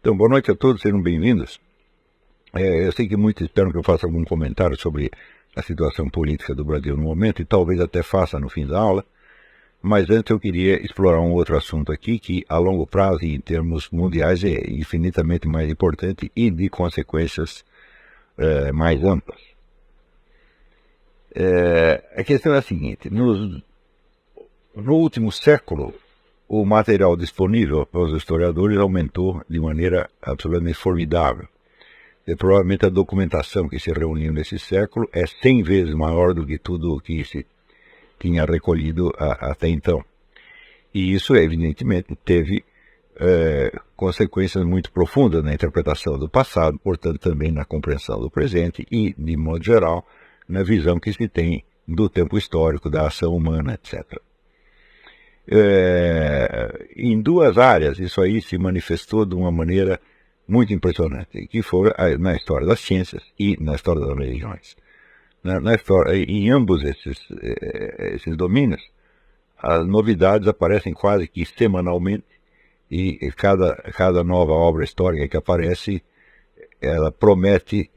Então, boa noite a todos, sejam bem-vindos. Eu sei que muitos esperam que eu faça algum comentário sobre a situação política do Brasil no momento, e talvez até faça no fim da aula, mas antes eu queria explorar um outro assunto aqui, que a longo prazo, em termos mundiais, é infinitamente mais importante e de consequências mais amplas. A questão é a seguinte: no último século, o material disponível para os historiadores aumentou de maneira absolutamente formidável. Provavelmente a documentação que se reuniu nesse século é 100 vezes maior do que tudo o que se tinha recolhido até então. E isso, evidentemente, teve consequências muito profundas na interpretação do passado, portanto também na compreensão do presente e, de modo geral, na visão que se tem do tempo histórico, da ação humana, etc. Em duas áreas isso aí se manifestou de uma maneira muito impressionante, que foram na história das ciências e na história das religiões. Em ambos esses domínios, as novidades aparecem quase que semanalmente, e cada nova obra histórica que aparece, ela promete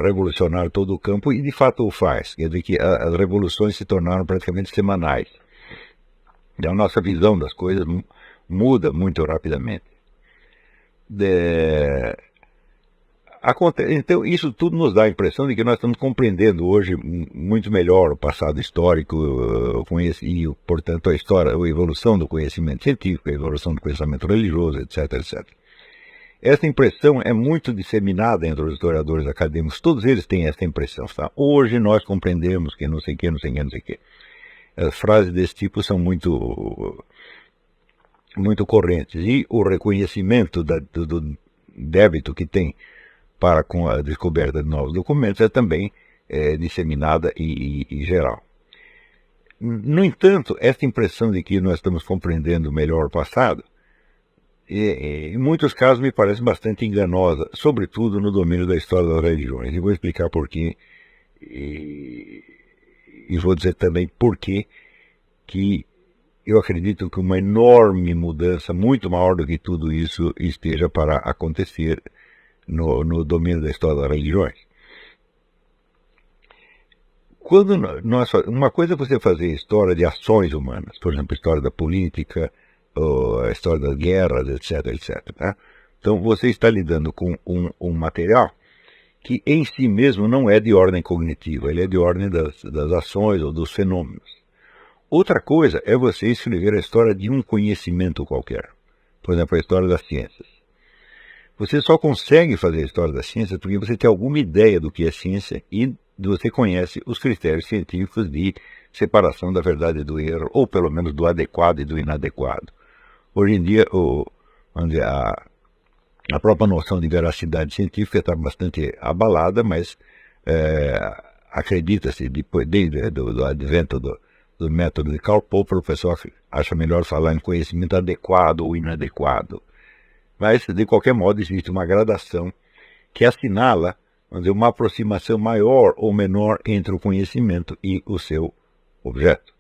revolucionar todo o campo, e de fato o faz. Quer dizer que as revoluções se tornaram praticamente semanais. A nossa visão das coisas muda muito rapidamente. Então, isso tudo nos dá a impressão de que nós estamos compreendendo hoje muito melhor o passado histórico e, portanto, a evolução do conhecimento científico, a evolução do pensamento religioso, etc, etc. Essa impressão é muito disseminada entre os historiadores acadêmicos. Todos eles têm essa impressão. Tá? Hoje nós compreendemos que não sei o que, não sei o que, não sei o que. As frases desse tipo são muito correntes. E o reconhecimento do débito que tem para com a descoberta de novos documentos é também disseminada e geral. No entanto, essa impressão de que nós estamos compreendendo melhor o passado, em muitos casos me parece bastante enganosa, sobretudo no domínio da história das religiões. E vou explicar por quê. E vou dizer também por quê que eu acredito que uma enorme mudança, muito maior do que tudo isso, esteja para acontecer no domínio da história das religiões. Uma coisa é você fazer história de ações humanas, por exemplo, história da política, ou a história das guerras, etc, etc. Tá? Então você está lidando com um material que em si mesmo não é de ordem cognitiva, ele é de ordem das ações ou dos fenômenos. Outra coisa é você escrever a história de um conhecimento qualquer, por exemplo, a história das ciências. Você só consegue fazer a história das ciências porque você tem alguma ideia do que é ciência e você conhece os critérios científicos de separação da verdade e do erro, ou pelo menos do adequado e do inadequado. Hoje em dia, a própria noção de veracidade científica está bastante abalada, mas acredita-se, desde do advento do método de Karl Popper, o pessoal acha melhor falar em conhecimento adequado ou inadequado. Mas, de qualquer modo, existe uma gradação que assinala, vamos dizer, uma aproximação maior ou menor entre o conhecimento e o seu objeto.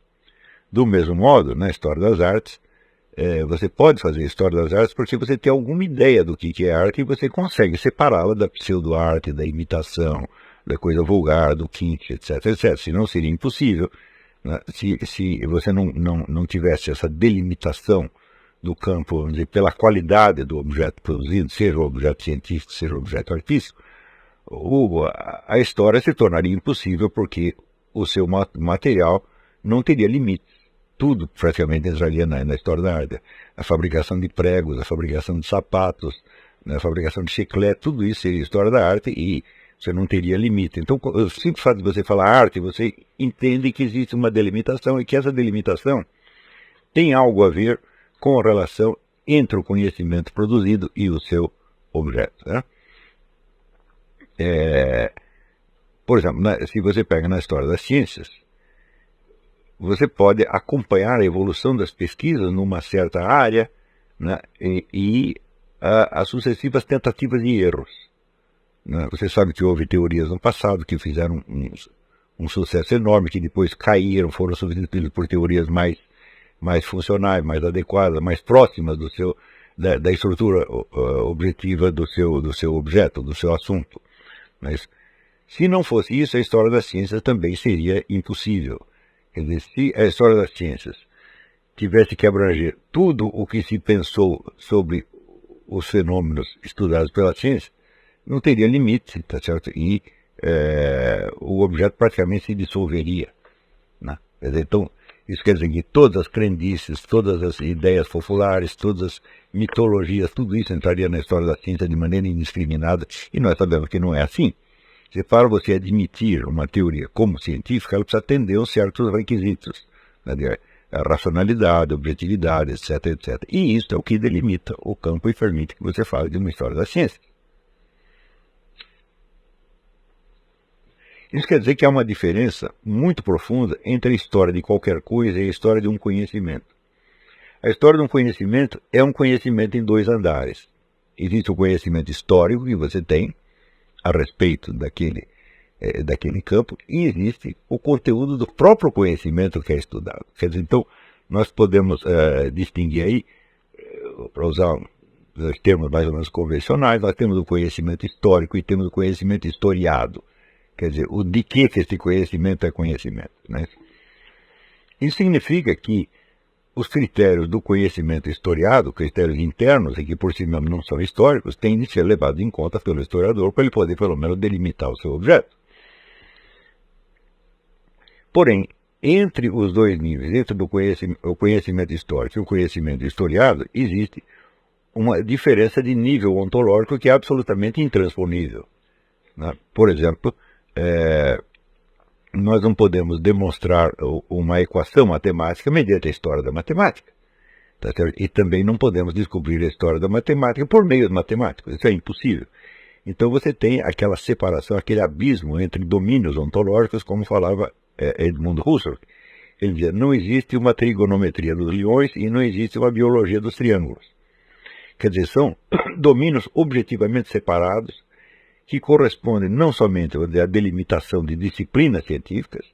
Do mesmo modo, na história das artes, você pode fazer história das artes porque você tem alguma ideia do que é arte e você consegue separá-la da pseudo-arte, da imitação, da coisa vulgar, do kitsch, etc, etc. Senão seria impossível, né? Se você não tivesse essa delimitação do campo, vamos dizer, pela qualidade do objeto produzido, seja o objeto científico, seja o objeto artístico, a história se tornaria impossível porque o seu material não teria limites. Tudo praticamente entraria na história da arte. A fabricação de pregos, a fabricação de sapatos, a fabricação de chiclete, tudo isso seria história da arte e você não teria limite. Então, o simples fato de você falar arte, você entende que existe uma delimitação e que essa delimitação tem algo a ver com a relação entre o conhecimento produzido e o seu objeto. Né? Por exemplo, se você pega na história das ciências, você pode acompanhar a evolução das pesquisas numa certa área, né, e as sucessivas tentativas e erros. Né? Você sabe que houve teorias no passado que fizeram um sucesso enorme, que depois caíram, foram substituídas por teorias mais funcionais, mais adequadas, mais próximas do seu da estrutura objetiva do seu objeto, do seu assunto. Mas, se não fosse isso, a história das ciências também seria impossível. Quer dizer, se a história das ciências tivesse que abranger tudo o que se pensou sobre os fenômenos estudados pela ciência, não teria limite, tá certo? E o objeto praticamente se dissolveria, né? Quer dizer, então, isso quer dizer que todas as crendices, todas as ideias populares, todas as mitologias, tudo isso entraria na história da ciência de maneira indiscriminada, e nós sabemos que não é assim. Para você admitir uma teoria como científica, ela precisa atender a certos requisitos, né? A racionalidade, objetividade, etc, etc. E isso é o que delimita o campo e permite que você fale de uma história da ciência. Isso quer dizer que há uma diferença muito profunda entre a história de qualquer coisa e a história de um conhecimento. A história de um conhecimento é um conhecimento em dois andares. Existe o conhecimento histórico que você tem a respeito daquele campo, e existe o conteúdo do próprio conhecimento que é estudado. Quer dizer, então, nós podemos distinguir aí, para usar os termos mais ou menos convencionais, nós temos o conhecimento histórico e temos o conhecimento historiado. Quer dizer, o de que esse conhecimento é conhecimento, né? Isso significa que os critérios do conhecimento historiado, critérios internos, e que por si mesmos não são históricos, têm de ser levados em conta pelo historiador para ele poder, pelo menos, delimitar o seu objeto. Porém, entre os dois níveis, entre o conhecimento histórico e o conhecimento historiado, existe uma diferença de nível ontológico que é absolutamente intransponível, né? Por exemplo, nós não podemos demonstrar uma equação matemática mediante a história da matemática. Tá certo? E também não podemos descobrir a história da matemática por meio de matemáticos. Isso é impossível. Então você tem aquela separação, aquele abismo entre domínios ontológicos, como falava Edmund Husserl. Ele dizia, não existe uma trigonometria dos leões e não existe uma biologia dos triângulos. Quer dizer, são domínios objetivamente separados, que correspondem não somente, vamos dizer, à delimitação de disciplinas científicas,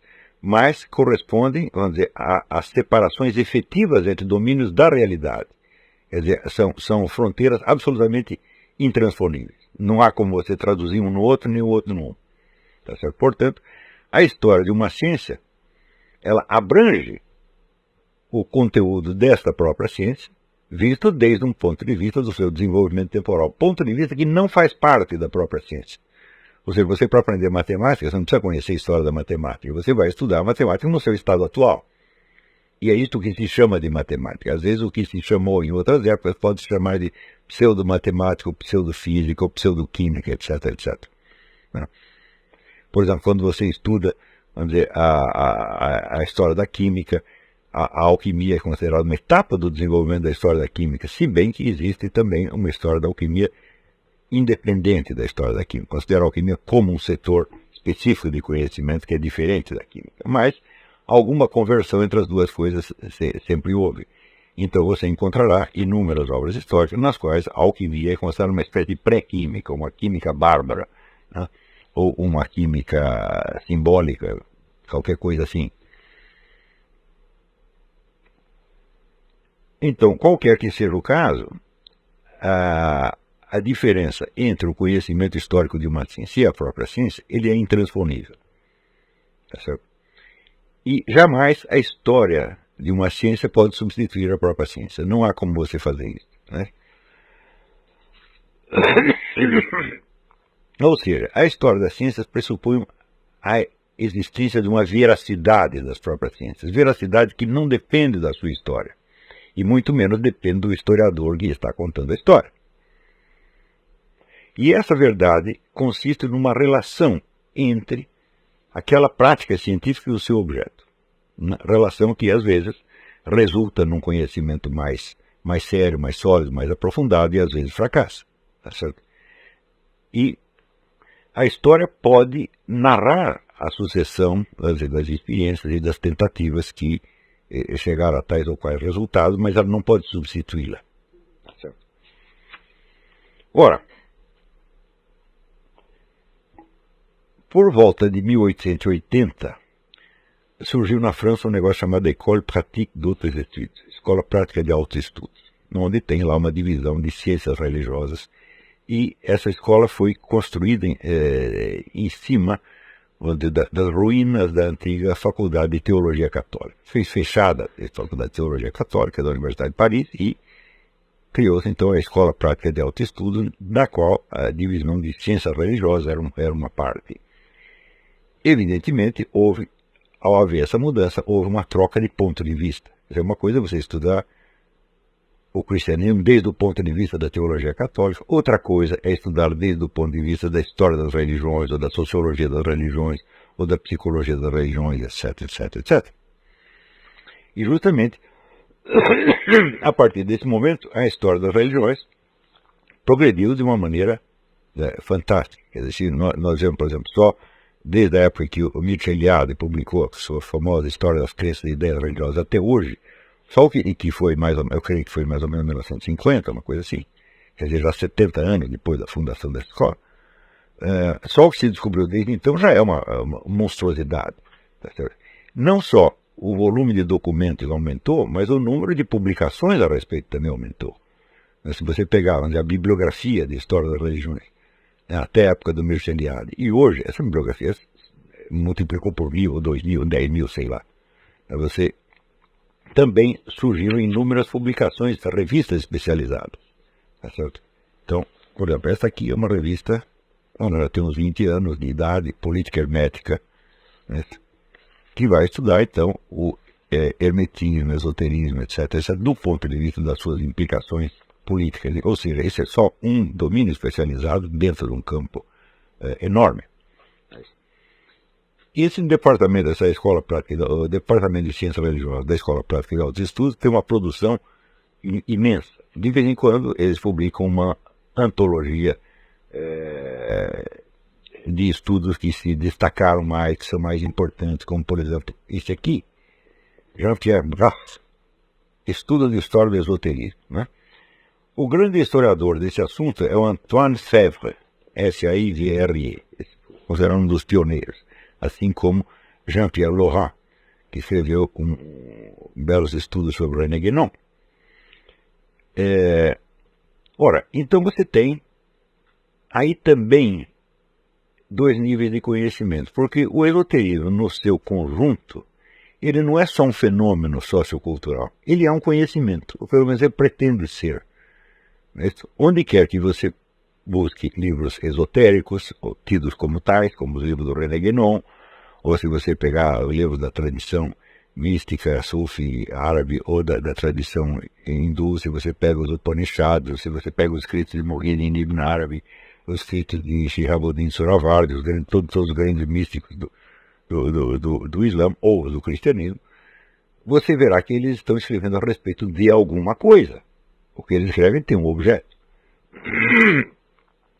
mas correspondem, vamos dizer, às separações efetivas entre domínios da realidade. Quer dizer, são fronteiras absolutamente intransponíveis. Não há como você traduzir um no outro, nem o outro no um. Tá certo? Portanto, a história de uma ciência, ela abrange o conteúdo desta própria ciência, visto desde um ponto de vista do seu desenvolvimento temporal, ponto de vista que não faz parte da própria ciência. Ou seja, você para aprender matemática, você não precisa conhecer a história da matemática, você vai estudar a matemática no seu estado atual. E é isso que se chama de matemática. Às vezes o que se chamou em outras épocas pode se chamar de pseudo-matemática, ou pseudo-física, ou pseudo-química, etc, etc. Por exemplo, quando você estuda, vamos dizer, a história da química, a alquimia é considerada uma etapa do desenvolvimento da história da química, se bem que existe também uma história da alquimia independente da história da química. Considera a alquimia como um setor específico de conhecimento que é diferente da química. Mas alguma conversão entre as duas coisas sempre houve. Então você encontrará inúmeras obras históricas nas quais a alquimia é considerada uma espécie de pré-química, uma química bárbara, né? Ou uma química simbólica, qualquer coisa assim. Então, qualquer que seja o caso, a diferença entre o conhecimento histórico de uma ciência e a própria ciência, ele é intransponível. Tá certo? E jamais a história de uma ciência pode substituir a própria ciência. Não há como você fazer isso, né? Ou seja, a história das ciências pressupõe a existência de uma veracidade das próprias ciências. Veracidade que não depende da sua história. E muito menos depende do historiador que está contando a história. E essa verdade consiste numa relação entre aquela prática científica e o seu objeto. Uma relação que, às vezes, resulta num conhecimento mais sério, mais sólido, mais aprofundado, e às vezes fracassa. Tá certo? E a história pode narrar a sucessão das experiências e das tentativas que chegar a tais ou quais resultados, mas ela não pode substituí-la. Certo? Ora, por volta de 1880, surgiu na França um negócio chamado École Pratique d'Hautes Études, Escola Prática de Altos Estudos. onde tem lá uma divisão de ciências religiosas. E essa escola foi construída em cima das ruínas da antiga Faculdade de Teologia Católica. Foi fechada a Faculdade de Teologia Católica da Universidade de Paris e criou-se então a Escola Prática de Alto Estudo, na qual a divisão de ciências religiosas era uma parte. Evidentemente, ao haver essa mudança, houve uma troca de ponto de vista. É uma coisa você estudar o cristianismo desde o ponto de vista da teologia católica, outra coisa é estudar desde o ponto de vista da história das religiões, ou da sociologia das religiões, ou da psicologia das religiões, etc, etc, etc. E justamente, a partir desse momento, a história das religiões progrediu de uma maneira fantástica. Quer dizer, nós vemos, por exemplo, só desde a época que o Mircea Eliade publicou a sua famosa História das Crenças e Ideias Religiosas até hoje, só o que foi eu creio que foi mais ou menos 1950, uma coisa assim, quer dizer, já 70 anos depois da fundação dessa escola, só o que se descobriu desde então já é uma monstruosidade. Tá certo? Não só o volume de documentos aumentou, mas o número de publicações a respeito também aumentou. Se você pegar a bibliografia de História das Religiões, até a época do Mircea Eliade, e hoje essa bibliografia multiplicou por 1.000, ou 2.000, ou 10.000, sei lá. Você também surgiram inúmeras publicações de revistas especializadas. Tá certo? Então, por exemplo, essa aqui é uma revista, ela tem uns 20 anos de idade, política hermética, né, que vai estudar, então, o hermetismo, esoterismo, etc., do ponto de vista das suas implicações políticas. Ou seja, esse é só um domínio especializado dentro de um campo enorme. E esse departamento dessa escola prática, o departamento de ciência religiosa da Escola Prática de Altos Estudos tem uma produção imensa. De vez em quando eles publicam uma antologia de estudos que se destacaram mais, que são mais importantes, como por exemplo esse aqui, Jean-Pierre Brass, Estudo de História do Esoterismo. Né? O grande historiador desse assunto é o Antoine Sèvres, S-A-I-V-R-E, considerado um dos pioneiros, assim como Jean-Pierre Laurent, que escreveu belos estudos sobre René Guénon. Ora, então você tem aí também dois níveis de conhecimento, porque o esoterismo, no seu conjunto, ele não é só um fenômeno sociocultural, ele é um conhecimento, ou pelo menos ele pretende ser. Onde quer que você busque livros esotéricos, tidos como tais, como os livros do René Guénon, ou se você pegar livros da tradição mística, sufi, árabe, ou da tradição hindu, se você pega os Upanishads, se você pega os escritos de Muhyiddin Ibn Arabi, os escritos de Shihabuddin Suravardi, todos os grandes místicos do Islã ou do cristianismo, você verá que eles estão escrevendo a respeito de alguma coisa. O que eles escrevem tem um objeto.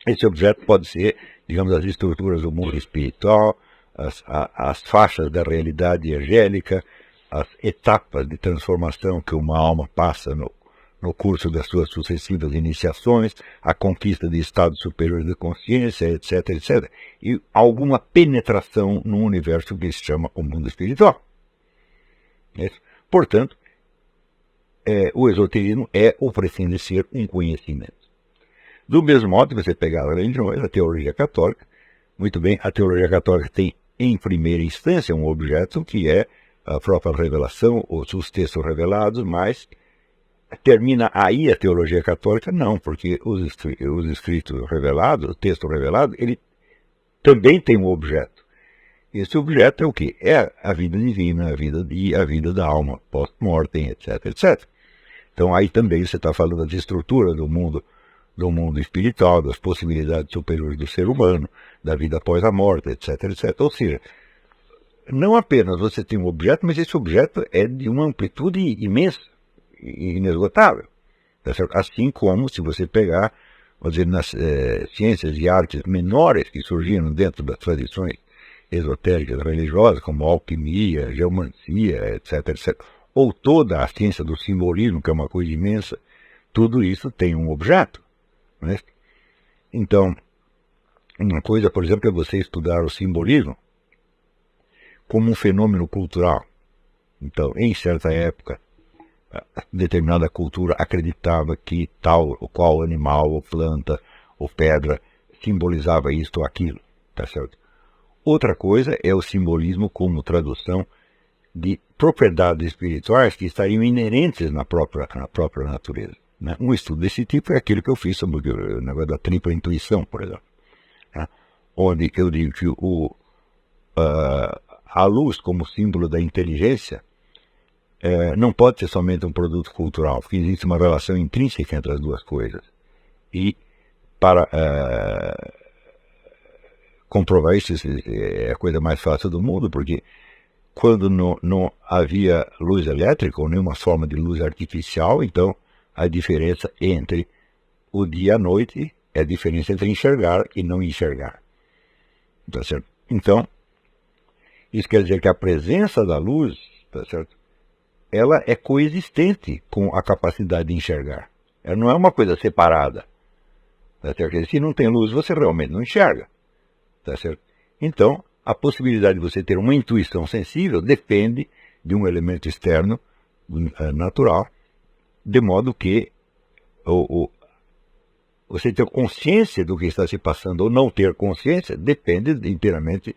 Esse objeto pode ser, digamos, as estruturas do mundo espiritual, as faixas da realidade angélica, as etapas de transformação que uma alma passa no curso das suas sucessivas iniciações, a conquista de estados superiores de consciência, etc, etc. E alguma penetração no universo que se chama o mundo espiritual. Portanto, o esoterismo é ou pretende ser um conhecimento. Do mesmo modo, você pegar as religiões, a teologia católica, muito bem, a teologia católica tem em primeira instância um objeto que é a própria revelação, ou os textos revelados, mas termina aí a teologia católica? Não, porque os escritos revelados, o texto revelado, ele também tem um objeto. Esse objeto é o quê? É a vida divina, a vida da alma, post-mortem, etc, etc. Então aí também você está falando das estruturas do mundo espiritual, das possibilidades superiores do ser humano, da vida após a morte, etc, etc. Ou seja, não apenas você tem um objeto, mas esse objeto é de uma amplitude imensa e inesgotável. Tá certo? Assim como se você pegar, vamos dizer, nas ciências e artes menores que surgiram dentro das tradições esotéricas religiosas, como alquimia, geomancia, etc, etc, ou toda a ciência do simbolismo, que é uma coisa imensa, tudo isso tem um objeto. Né? Então, uma coisa, por exemplo, é você estudar o simbolismo como um fenômeno cultural. Então, em certa época, determinada cultura acreditava que tal ou qual animal, ou planta, ou pedra simbolizava isto ou aquilo, tá certo? Outra coisa é o simbolismo como tradução de propriedades espirituais que estariam inerentes na própria natureza, né? Um estudo desse tipo é aquele que eu fiz sobre o negócio da tripla intuição, por exemplo, né? Onde eu digo que a luz como símbolo da inteligência não pode ser somente um produto cultural, porque existe uma relação intrínseca entre as duas coisas. E para comprovar isso é a coisa mais fácil do mundo, porque quando não havia luz elétrica ou nenhuma forma de luz artificial, então a diferença entre o dia e a noite é a diferença entre enxergar e não enxergar. Tá certo? Então, isso quer dizer que a presença da luz, tá certo, ela é coexistente com a capacidade de enxergar. Ela não é uma coisa separada. Tá certo? Se não tem luz, você realmente não enxerga. Tá certo? Então, a possibilidade de você ter uma intuição sensível depende de um elemento externo natural, de modo que você ter consciência do que está se passando ou não ter consciência depende inteiramente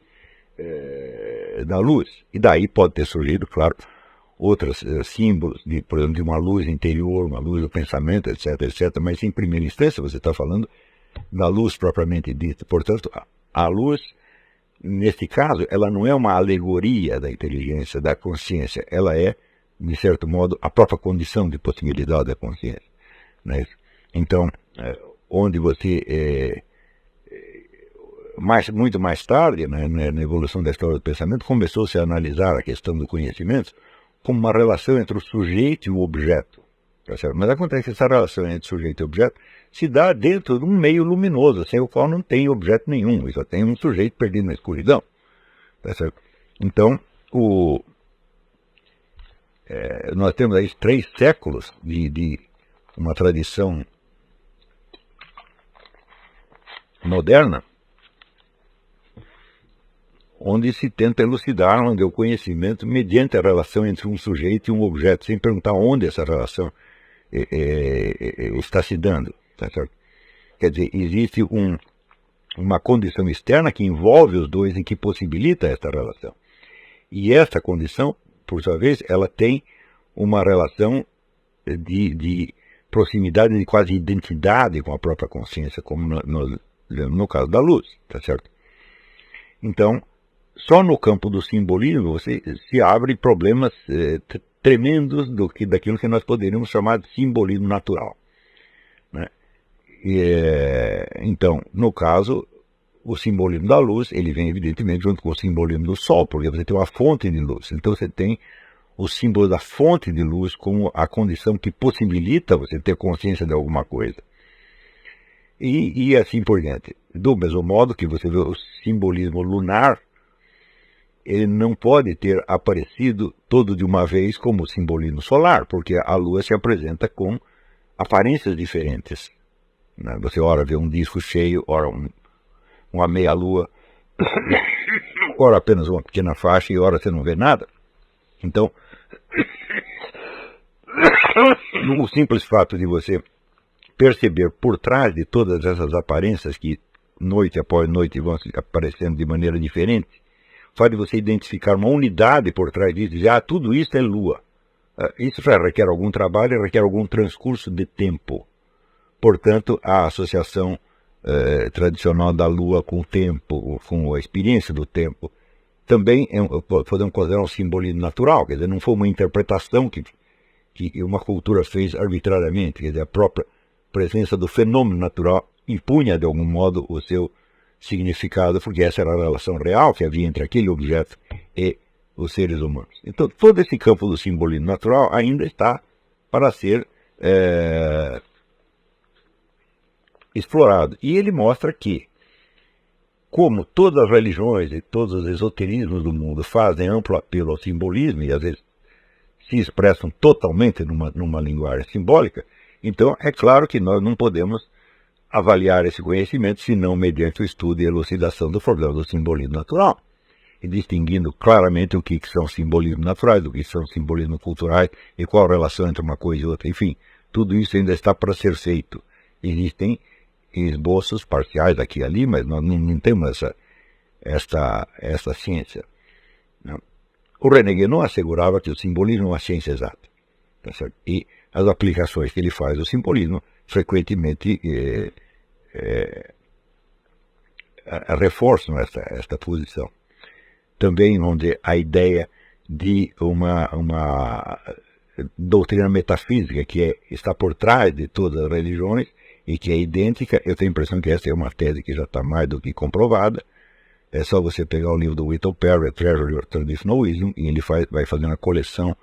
da luz. E daí pode ter surgido, claro, outros símbolos, por exemplo, de uma luz interior, uma luz do pensamento, etc, etc. Mas em primeira instância você está falando da luz propriamente dita. Portanto, a luz, neste caso, ela não é uma alegoria da inteligência, da consciência. Ela é, de certo modo, a própria condição de possibilidade da consciência. Não é isso? Então, onde você, muito mais tarde, né, na evolução da história do pensamento, começou-se a analisar a questão do conhecimento como uma relação entre o sujeito e o objeto. Tá certo? Mas acontece que essa relação entre sujeito e objeto se dá dentro de um meio luminoso, sem o qual não tem objeto nenhum, só tem um sujeito perdido na escuridão. Tá certo? Então, nós temos aí 3 séculos de uma tradição moderna, onde se tenta elucidar onde é o conhecimento mediante a relação entre um sujeito e um objeto, sem perguntar onde essa relação está se dando. Tá certo? Quer dizer, existe uma condição externa que envolve os dois e que possibilita esta relação. E esta condição, por sua vez, ela tem uma relação de proximidade, de quase identidade com a própria consciência, como no caso da luz. Tá certo? Então, só no campo do simbolismo você se abre problemas tremendos daquilo que nós poderíamos chamar de simbolismo natural, né? Então, no caso, o simbolismo da luz, ele vem evidentemente junto com o simbolismo do sol, porque você tem uma fonte de luz. Então você tem o símbolo da fonte de luz como a condição que possibilita você ter consciência de alguma coisa. E assim por diante. Do mesmo modo que você vê o simbolismo lunar, ele não pode ter aparecido todo de uma vez como o simbolismo solar, porque a Lua se apresenta com aparências diferentes. Né? Você ora vê um disco cheio, ora uma meia-lua, ora apenas uma pequena faixa e ora você não vê nada. Então, o simples fato de você perceber por trás de todas essas aparências que noite após noite vão aparecendo de maneira diferente, faz de você identificar uma unidade por trás disso e dizer, tudo isso é lua. Isso já requer algum trabalho, requer algum transcurso de tempo. Portanto, a associação tradicional da lua com o tempo, com a experiência do tempo, também podemos considerar um simbolismo natural, quer dizer, não foi uma interpretação que uma cultura fez arbitrariamente, quer dizer, a própria presença do fenômeno natural impunha de algum modo o seu significado, porque essa era a relação real que havia entre aquele objeto e os seres humanos. Então, todo esse campo do simbolismo natural ainda está para ser explorado. E ele mostra que, como todas as religiões e todos os esoterismos do mundo fazem amplo apelo ao simbolismo, e às vezes se expressam totalmente numa linguagem simbólica, então é claro que nós não podemos avaliar esse conhecimento senão mediante o estudo e elucidação do problema do simbolismo natural. distinguindo claramente o que são simbolismos naturais, o que são simbolismos culturais e qual a relação entre uma coisa e outra. Enfim, tudo isso ainda está para ser feito. Existem esboços parciais aqui e ali, mas nós não temos essa ciência. Não. O René Guénon assegurava que o simbolismo é uma ciência exata. Tá certo? E as aplicações que ele faz do simbolismo frequentemente reforçam esta posição. Também onde a ideia de uma doutrina metafísica que está por trás de todas as religiões e que é idêntica, eu tenho a impressão que essa é uma tese que já está mais do que comprovada. É só você pegar o livro do Whittle Perry, Treasury of Traditional Wisdom, e ele vai fazer uma coleção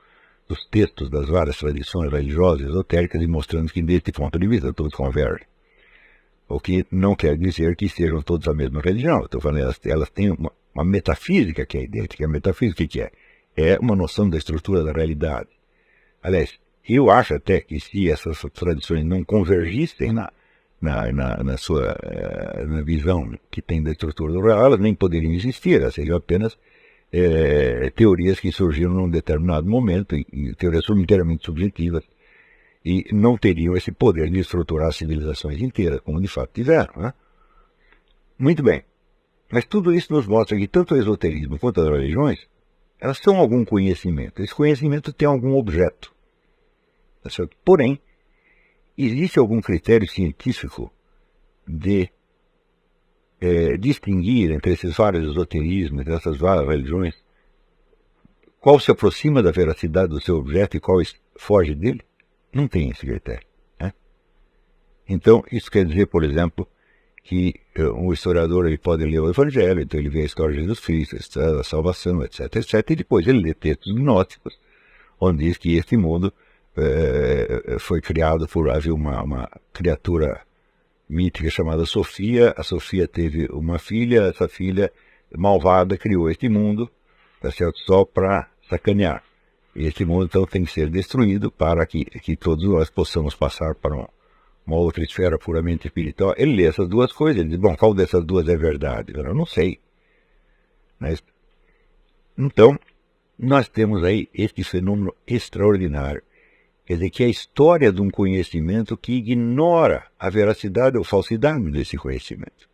dos textos das várias tradições religiosas e esotéricas e mostrando que, desse ponto de vista, todos convergem. O que não quer dizer que sejam todos a mesma religião. Estou falando, elas têm uma metafísica que é idêntica. A metafísica que é? É uma noção da estrutura da realidade. Aliás, eu acho até que se essas tradições não convergissem na visão que tem da estrutura do real, elas nem poderiam existir. Elas seriam apenas teorias que surgiram num determinado momento, e teorias inteiramente subjetivas, e não teriam esse poder de estruturar civilizações inteiras, como de fato tiveram. Né? Muito bem. Mas tudo isso nos mostra que tanto o esoterismo quanto as religiões, elas são algum conhecimento. Esse conhecimento tem algum objeto. Tá certo? Porém, existe algum critério científico de distinguir entre esses vários esoterismos, entre essas várias religiões, qual se aproxima da veracidade do seu objeto e qual foge dele? Não tem esse critério. Né? Então, isso quer dizer, por exemplo, que um historiador ele pode ler o Evangelho, então ele vê a história de Jesus Cristo, a salvação, etc., etc., e depois ele lê textos gnósticos, onde diz que este mundo foi criado por havia uma criatura mítica chamada Sofia. A Sofia teve uma filha, essa filha malvada criou este mundo, tá certo? Só para sacanear. E este mundo então tem que ser destruído para que todos nós possamos passar para uma outra esfera puramente espiritual. Ele lê essas duas coisas, ele diz, bom, qual dessas duas é verdade? Eu não sei. Mas, então, nós temos aí este fenômeno extraordinário. Quer dizer, que é a história de um conhecimento que ignora a veracidade ou falsidade desse conhecimento.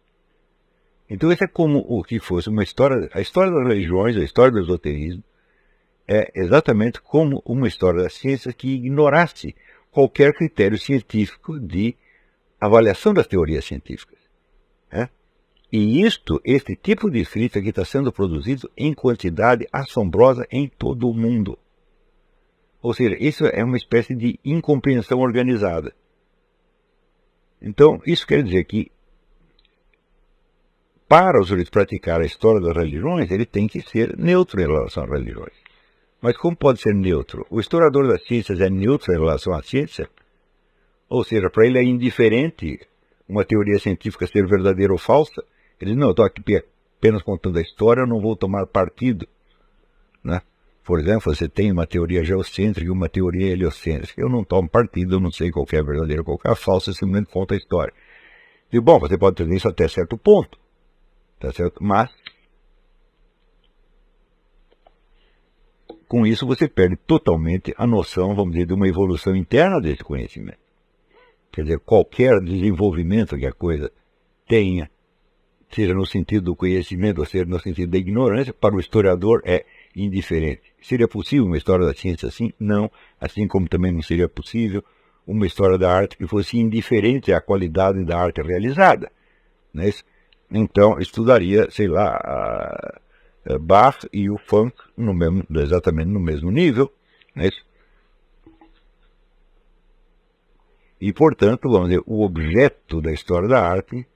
Então, isso é como o que fosse uma história, a história das religiões, a história do esoterismo, é exatamente como uma história da ciência que ignorasse qualquer critério científico de avaliação das teorias científicas. Né? E este tipo de escrita que está sendo produzido em quantidade assombrosa em todo o mundo. Ou seja, isso é uma espécie de incompreensão organizada. Então, isso quer dizer que, para o sujeito praticar a história das religiões, ele tem que ser neutro em relação às religiões. Mas como pode ser neutro? O historiador das ciências é neutro em relação à ciência? Ou seja, para ele é indiferente uma teoria científica ser verdadeira ou falsa? Ele diz, não, eu estou aqui apenas contando a história, eu não vou tomar partido. Né? Por exemplo, você tem uma teoria geocêntrica e uma teoria heliocêntrica. Eu não tomo partido, eu não sei qual é verdadeira ou qual é falsa, eu simplesmente conto a história. E, bom, você pode ter isso até certo ponto, tá certo? Mas, com isso você perde totalmente a noção, vamos dizer, de uma evolução interna desse conhecimento. Quer dizer, qualquer desenvolvimento que a coisa tenha, seja no sentido do conhecimento, ou seja no sentido da ignorância, para o historiador é indiferente. Seria possível uma história da ciência assim? Não. Assim como também não seria possível uma história da arte que fosse indiferente à qualidade da arte realizada. Né? Então, estudaria, sei lá, Bach e o funk exatamente no mesmo nível. Né? E, portanto, vamos dizer, o objeto da história da arte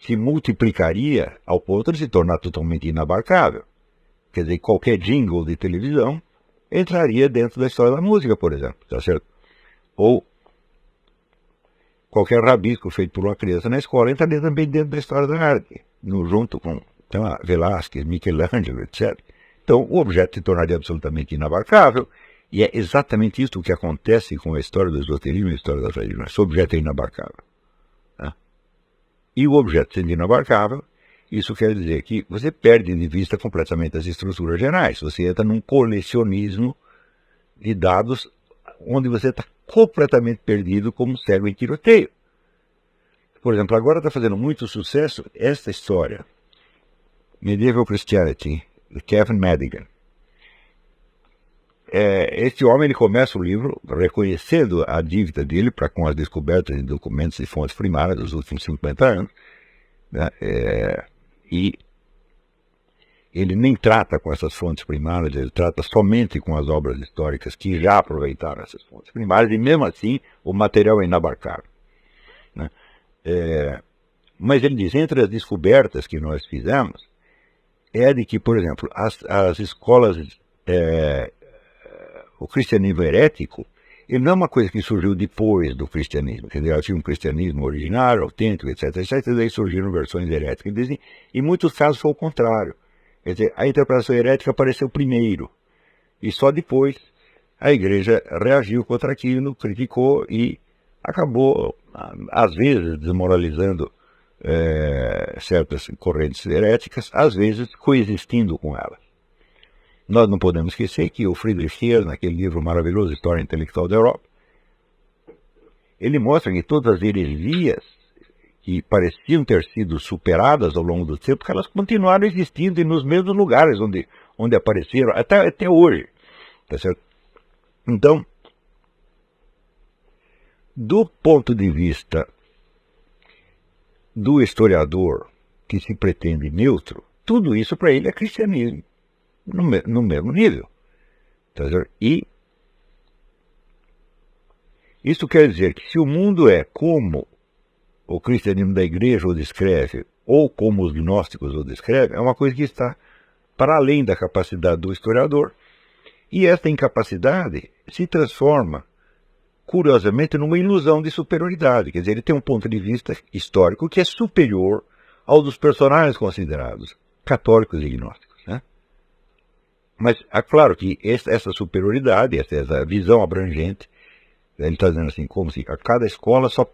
se multiplicaria ao ponto de se tornar totalmente inabarcável. Quer dizer, qualquer jingle de televisão entraria dentro da história da música, por exemplo, tá certo? Ou qualquer rabisco feito por uma criança na escola entraria também dentro da história da arte, junto com Velázquez, Michelangelo, etc. Então, o objeto se tornaria absolutamente inabarcável, e é exatamente isso que acontece com a história do esoterismo e a história das religiões. O objeto é inabarcável. Né? E o objeto sendo inabarcável, Isso quer dizer que você perde de vista completamente as estruturas gerais. Você entra num colecionismo de dados onde você está completamente perdido como cego em tiroteio. Por exemplo, agora está fazendo muito sucesso esta história, Medieval Christianity, de Kevin Madigan. Este homem ele começa o livro reconhecendo a dívida dele com as descobertas de documentos e fontes primárias dos últimos 50 anos, né? E ele nem trata com essas fontes primárias, ele trata somente com as obras históricas que já aproveitaram essas fontes primárias, e mesmo assim o material é inabarcável, né? Mas ele diz, entre as descobertas que nós fizemos, é de que, por exemplo, as escolas, o cristianismo herético, ele não é uma coisa que surgiu depois do cristianismo. Quer dizer, tinha um cristianismo originário, autêntico, etc. E daí surgiram versões heréticas. Dizem, em muitos casos foi o contrário. Quer dizer, a interpretação herética apareceu primeiro. E só depois a igreja reagiu contra aquilo, criticou e acabou, às vezes, desmoralizando certas correntes heréticas, às vezes coexistindo com elas. Nós não podemos esquecer que o Friedrich Hayek, naquele livro maravilhoso, História Intelectual da Europa, ele mostra que todas as heresias que pareciam ter sido superadas ao longo do tempo, que elas continuaram existindo e nos mesmos lugares onde apareceram, até hoje. Tá certo? Então, do ponto de vista do historiador que se pretende neutro, tudo isso para ele é cristianismo. No mesmo nível. E isso quer dizer que se o mundo é como o cristianismo da igreja o descreve, ou como os gnósticos o descrevem, é uma coisa que está para além da capacidade do historiador, e esta incapacidade se transforma, curiosamente, numa ilusão de superioridade. Quer dizer, ele tem um ponto de vista histórico que é superior ao dos personagens considerados católicos e gnósticos. Mas é claro que essa superioridade, essa visão abrangente, ele está dizendo assim, como se a cada escola só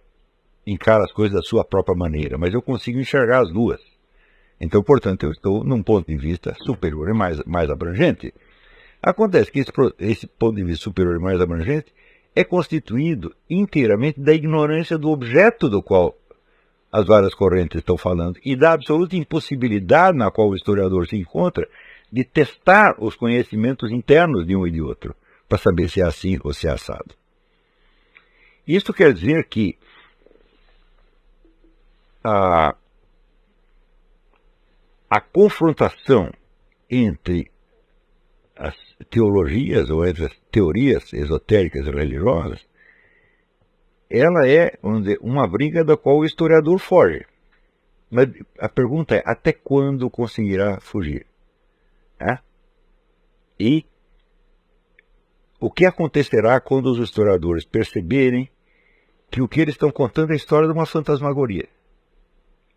encara as coisas da sua própria maneira, mas eu consigo enxergar as duas. Então, portanto, eu estou num ponto de vista superior e mais abrangente. Acontece que esse ponto de vista superior e mais abrangente é constituído inteiramente da ignorância do objeto do qual as várias correntes estão falando e da absoluta impossibilidade na qual o historiador se encontra de testar os conhecimentos internos de um e de outro, para saber se é assim ou se é assado. Isso quer dizer que a confrontação entre as teologias ou entre as teorias esotéricas e religiosas, ela é, vamos dizer, uma briga da qual o historiador foge. Mas a pergunta é, até quando conseguirá fugir? E o que acontecerá quando os historiadores perceberem que o que eles estão contando é a história de uma fantasmagoria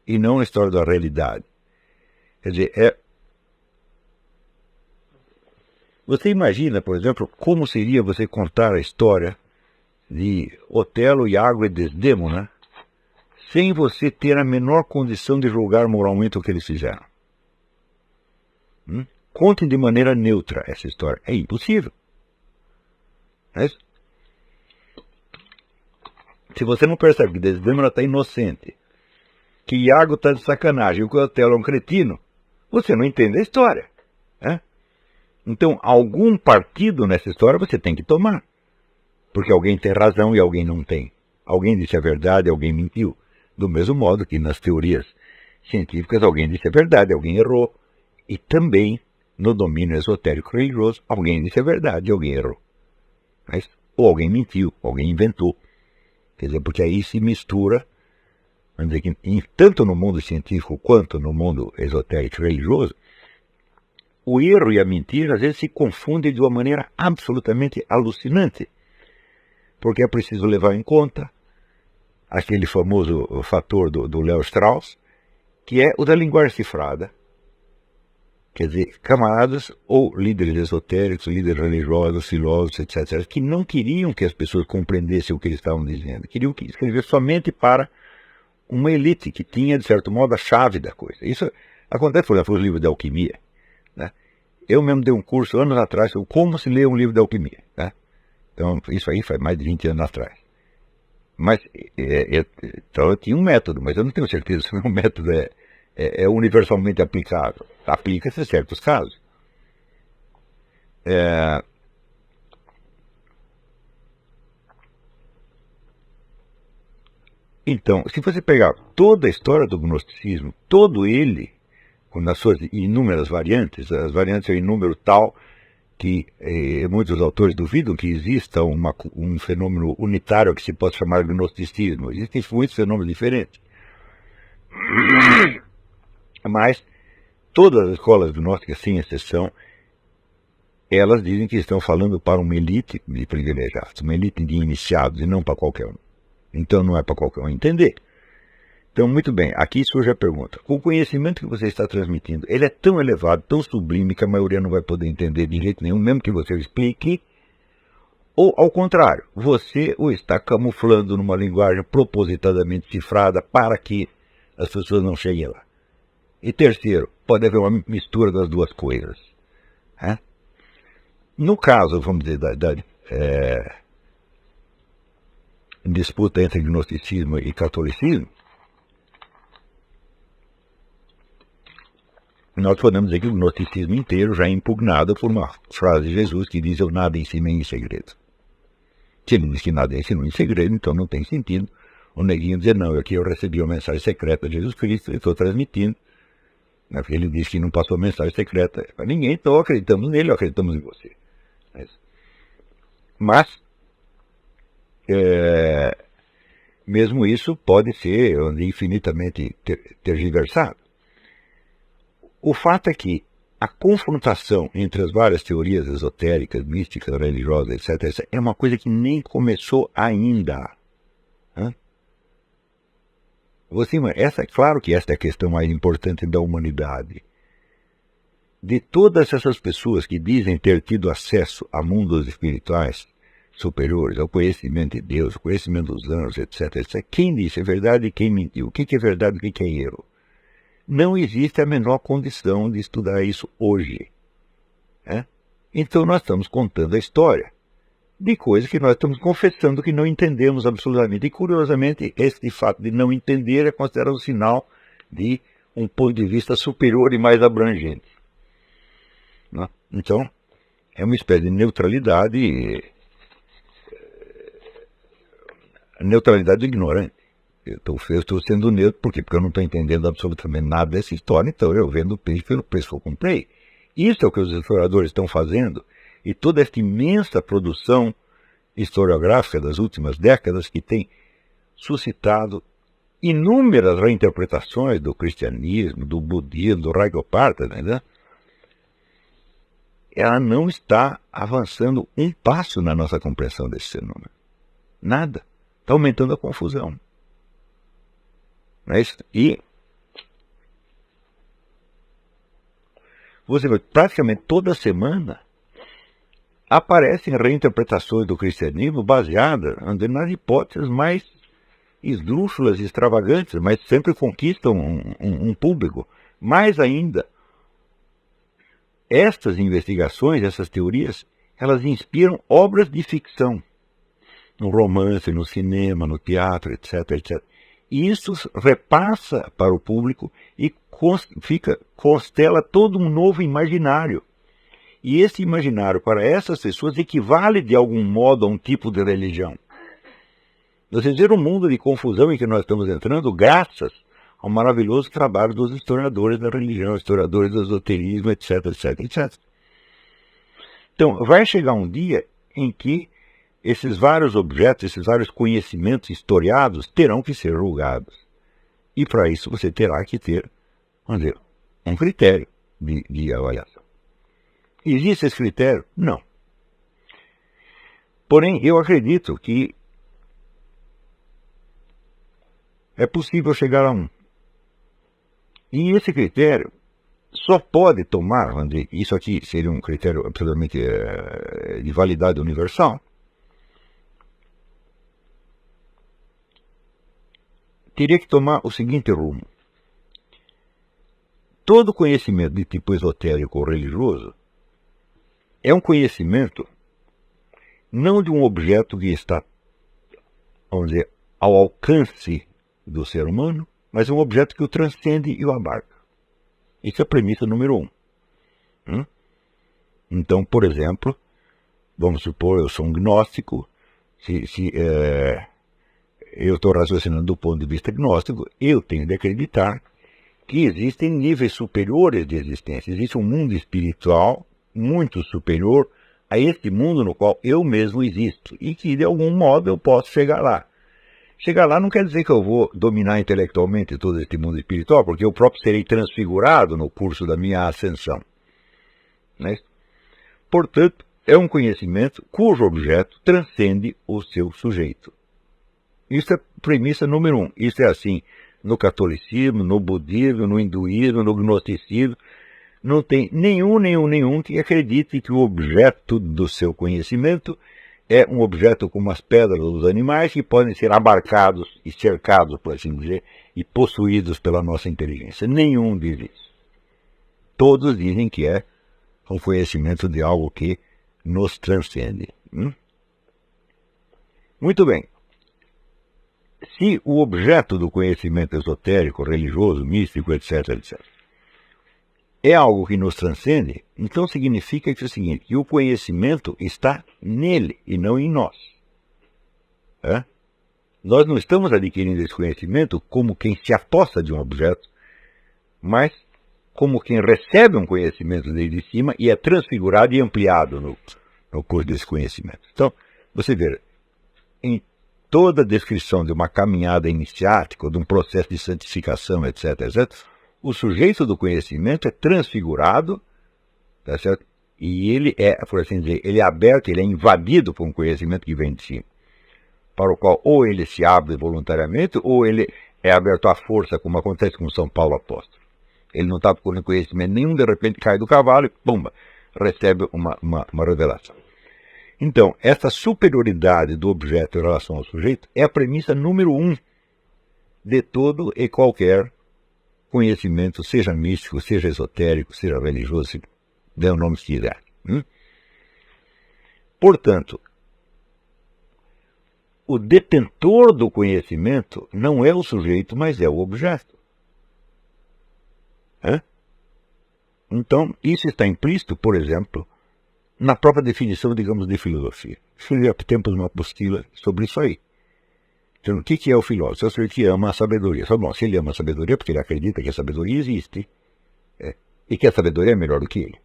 e não a história da realidade? Quer dizer, você imagina, por exemplo, como seria você contar a história de Otelo, Iago e Desdémona sem você ter a menor condição de julgar moralmente o que eles fizeram? Contem de maneira neutra essa história. É impossível. Se você não percebe que Desdémona está inocente, que Iago está de sacanagem e que o Otelo é um cretino, você não entende a história. Então, algum partido nessa história você tem que tomar. Porque alguém tem razão e alguém não tem. Alguém disse a verdade e alguém mentiu. Do mesmo modo que nas teorias científicas alguém disse a verdade, alguém errou. E também no domínio esotérico religioso, alguém disse a verdade e alguém errou. Ou alguém mentiu, alguém inventou. Quer dizer, porque aí se mistura, vamos dizer que tanto no mundo científico quanto no mundo esotérico religioso, o erro e a mentira às vezes se confundem de uma maneira absolutamente alucinante. Porque é preciso levar em conta aquele famoso fator do Léo Strauss, que é o da linguagem cifrada. Quer dizer, camaradas ou líderes esotéricos, líderes religiosos, filósofos, etc., que não queriam que as pessoas compreendessem o que eles estavam dizendo. Queriam escrever somente para uma elite que tinha, de certo modo, a chave da coisa. Isso acontece, por exemplo, nos livros de alquimia, né? Eu mesmo dei um curso anos atrás sobre como se lê um livro de alquimia, né? Então, isso aí faz mais de 20 anos atrás. Mas, então eu tinha um método, mas eu não tenho certeza se o meu método é universalmente aplicável. Aplica-se em certos casos. Então, se você pegar toda a história do gnosticismo, todo ele, nas suas inúmeras variantes, as variantes são em número tal que muitos autores duvidam que exista um fenômeno unitário que se possa chamar de gnosticismo. Existem muitos fenômenos diferentes. Mas todas as escolas gnósticas, sem exceção, elas dizem que estão falando para uma elite de privilegiados, uma elite de iniciados e não para qualquer um. Então não é para qualquer um entender. Então, muito bem, aqui surge a pergunta. O conhecimento que você está transmitindo, ele é tão elevado, tão sublime, que a maioria não vai poder entender de jeito nenhum, mesmo que você o explique, ou, ao contrário, você o está camuflando numa linguagem propositadamente cifrada para que as pessoas não cheguem lá. E terceiro, pode haver uma mistura das duas coisas. Né? No caso, vamos dizer, da disputa entre gnosticismo e catolicismo, nós podemos dizer que o gnosticismo inteiro já é impugnado por uma frase de Jesus que diz: eu nada ensino em segredo. Se ele diz que nada ensino em segredo, então não tem sentido o neguinho dizer: não, aqui eu recebi uma mensagem secreta de Jesus Cristo e estou transmitindo. Porque ele disse que não passou mensagem secreta para ninguém, então acreditamos nele, acreditamos em você. Mas, mesmo isso pode ser infinitamente tergiversado. O fato é que a confrontação entre as várias teorias esotéricas, místicas, religiosas, etc., é uma coisa que nem começou ainda. Claro que esta é a questão mais importante da humanidade. De todas essas pessoas que dizem ter tido acesso a mundos espirituais superiores, ao conhecimento de Deus, ao conhecimento dos anjos, etc., etc., quem disse a verdade e quem mentiu? O que é verdade e o que é erro? Não existe a menor condição de estudar isso hoje. Então nós estamos contando a história de coisas que nós estamos confessando que não entendemos absolutamente. E curiosamente, esse fato de não entender é considerado um sinal de um ponto de vista superior e mais abrangente. Então, é uma espécie de neutralidade do ignorante. Eu estou sendo neutro, por quê? Porque eu não estou entendendo absolutamente nada dessa história, então eu vendo o peixe pelo preço que eu comprei. Isso é o que os historiadores estão fazendo, e toda esta imensa produção historiográfica das últimas décadas que tem suscitado inúmeras reinterpretações do cristianismo, do budismo, do Raigoparta, né? Ela não está avançando um passo na nossa compreensão desse fenômeno. Nada. Está aumentando a confusão. Não é isso? E você vê, praticamente toda semana aparecem reinterpretações do cristianismo baseadas nas hipóteses mais esdrúxulas e extravagantes, mas sempre conquistam um público. Mais ainda, estas investigações, essas teorias, elas inspiram obras de ficção, no romance, no cinema, no teatro, etc., etc. E isso repassa para o público e constela todo um novo imaginário. E esse imaginário, para essas pessoas, equivale de algum modo a um tipo de religião. Vocês viram o mundo de confusão em que nós estamos entrando, graças ao maravilhoso trabalho dos historiadores da religião, historiadores do esoterismo, etc., etc., etc. Então, vai chegar um dia em que esses vários objetos, esses vários conhecimentos historiados terão que ser julgados. E para isso você terá que ter, vamos dizer, um critério de avaliação. Existe esse critério? Não. Porém, eu acredito que é possível chegar a um. E esse critério só pode tomar, vamos dizer, isso aqui seria um critério absolutamente de validade universal, teria que tomar o seguinte rumo. Todo conhecimento de tipo esotérico ou religioso é um conhecimento não de um objeto que está, vamos dizer, ao alcance do ser humano, mas um objeto que o transcende e o abarca. Isso é a premissa número 1. Então, por exemplo, vamos supor, eu sou um gnóstico, se eu estou raciocinando do ponto de vista gnóstico, eu tenho de acreditar que existem níveis superiores de existência. Existe um mundo espiritual muito superior a este mundo no qual eu mesmo existo e que, de algum modo, eu posso chegar lá. Chegar lá não quer dizer que eu vou dominar intelectualmente todo este mundo espiritual, porque eu próprio serei transfigurado no curso da minha ascensão. Né? Portanto, é um conhecimento cujo objeto transcende o seu sujeito. Isso é premissa número 1. Isso é assim no catolicismo, no budismo, no hinduísmo, no gnosticismo. Não tem nenhum que acredite que o objeto do seu conhecimento é um objeto como as pedras dos animais que podem ser abarcados e cercados, por assim dizer, e possuídos pela nossa inteligência. Nenhum diz isso. Todos dizem que é um conhecimento de algo que nos transcende. Muito bem. Se o objeto do conhecimento esotérico, religioso, místico, etc., é algo que nos transcende, então significa que é o seguinte, que o conhecimento está nele e não em nós. Nós não estamos adquirindo esse conhecimento como quem se aposta de um objeto, mas como quem recebe um conhecimento desde cima e é transfigurado e ampliado no curso desse conhecimento. Então, você vê, em toda a descrição de uma caminhada iniciática, ou de um processo de santificação, etc., o sujeito do conhecimento é transfigurado, tá certo? E ele é, por assim dizer, ele é aberto, ele é invadido por um conhecimento que vem de cima, para o qual ou ele se abre voluntariamente, ou ele é aberto à força, como acontece com São Paulo apóstolo. Ele não está procurando conhecimento nenhum, de repente cai do cavalo e, pumba, recebe uma revelação. Então, essa superioridade do objeto em relação ao sujeito é a premissa número 1 de todo e qualquer conhecimento, seja místico, seja esotérico, seja religioso, se der o nome que quiser. Portanto, o detentor do conhecimento não é o sujeito, mas é o objeto. Então, isso está implícito, por exemplo, na própria definição, digamos, de filosofia. Temos uma apostila sobre isso aí. Então, o que é o filósofo? É o sujeito que ama a sabedoria. Bom, se ele ama a sabedoria, porque ele acredita que a sabedoria existe, e que a sabedoria é melhor do que ele.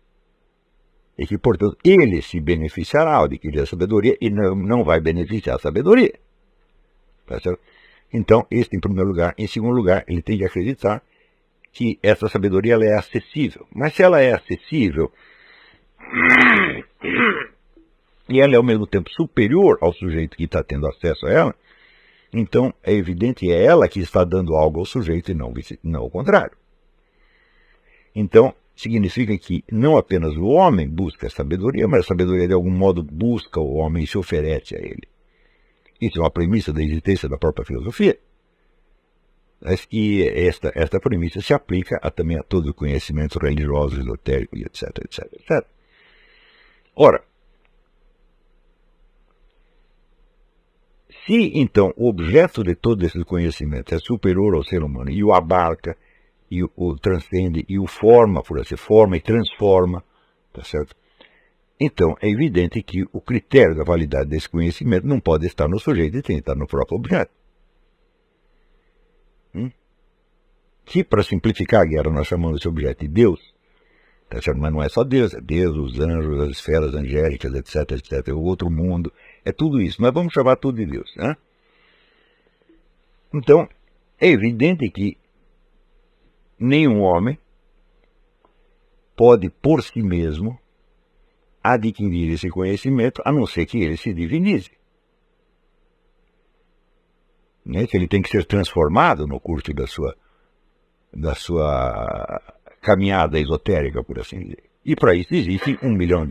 E que, portanto, ele se beneficiará ao adquirir a sabedoria e não vai beneficiar a sabedoria. Tá certo? Então, esse em primeiro lugar. Em segundo lugar, ele tem de acreditar que essa sabedoria ela é acessível. Mas se ela é acessível e ela é ao mesmo tempo superior ao sujeito que está tendo acesso a ela, então é evidente que é ela que está dando algo ao sujeito e não o contrário. Então, significa que não apenas o homem busca a sabedoria, mas a sabedoria de algum modo busca o homem e se oferece a ele. Isso é uma premissa da existência da própria filosofia. E esta premissa se aplica também a todo o conhecimento religioso, esotérico, etc. Ora, se então o objeto de todo esse conhecimento é superior ao ser humano e o abarca, e o transcende, e o forma, por assim, forma e transforma, tá certo? Então é evidente que o critério da validade desse conhecimento não pode estar no sujeito e tem que estar no próprio objeto. Que, para simplificar a guerra, nós chamamos esse objeto de Deus, tá certo? Mas não é só Deus, é Deus, os anjos, as esferas angélicas, etc., o outro mundo, é tudo isso. Nós vamos chamar tudo de Deus. Então, é evidente que nenhum homem pode, por si mesmo, adquirir esse conhecimento, a não ser que ele se divinize. Que ele tem que ser transformado no curso da sua caminhada esotérica, por assim dizer. E para isso existem 1 milhão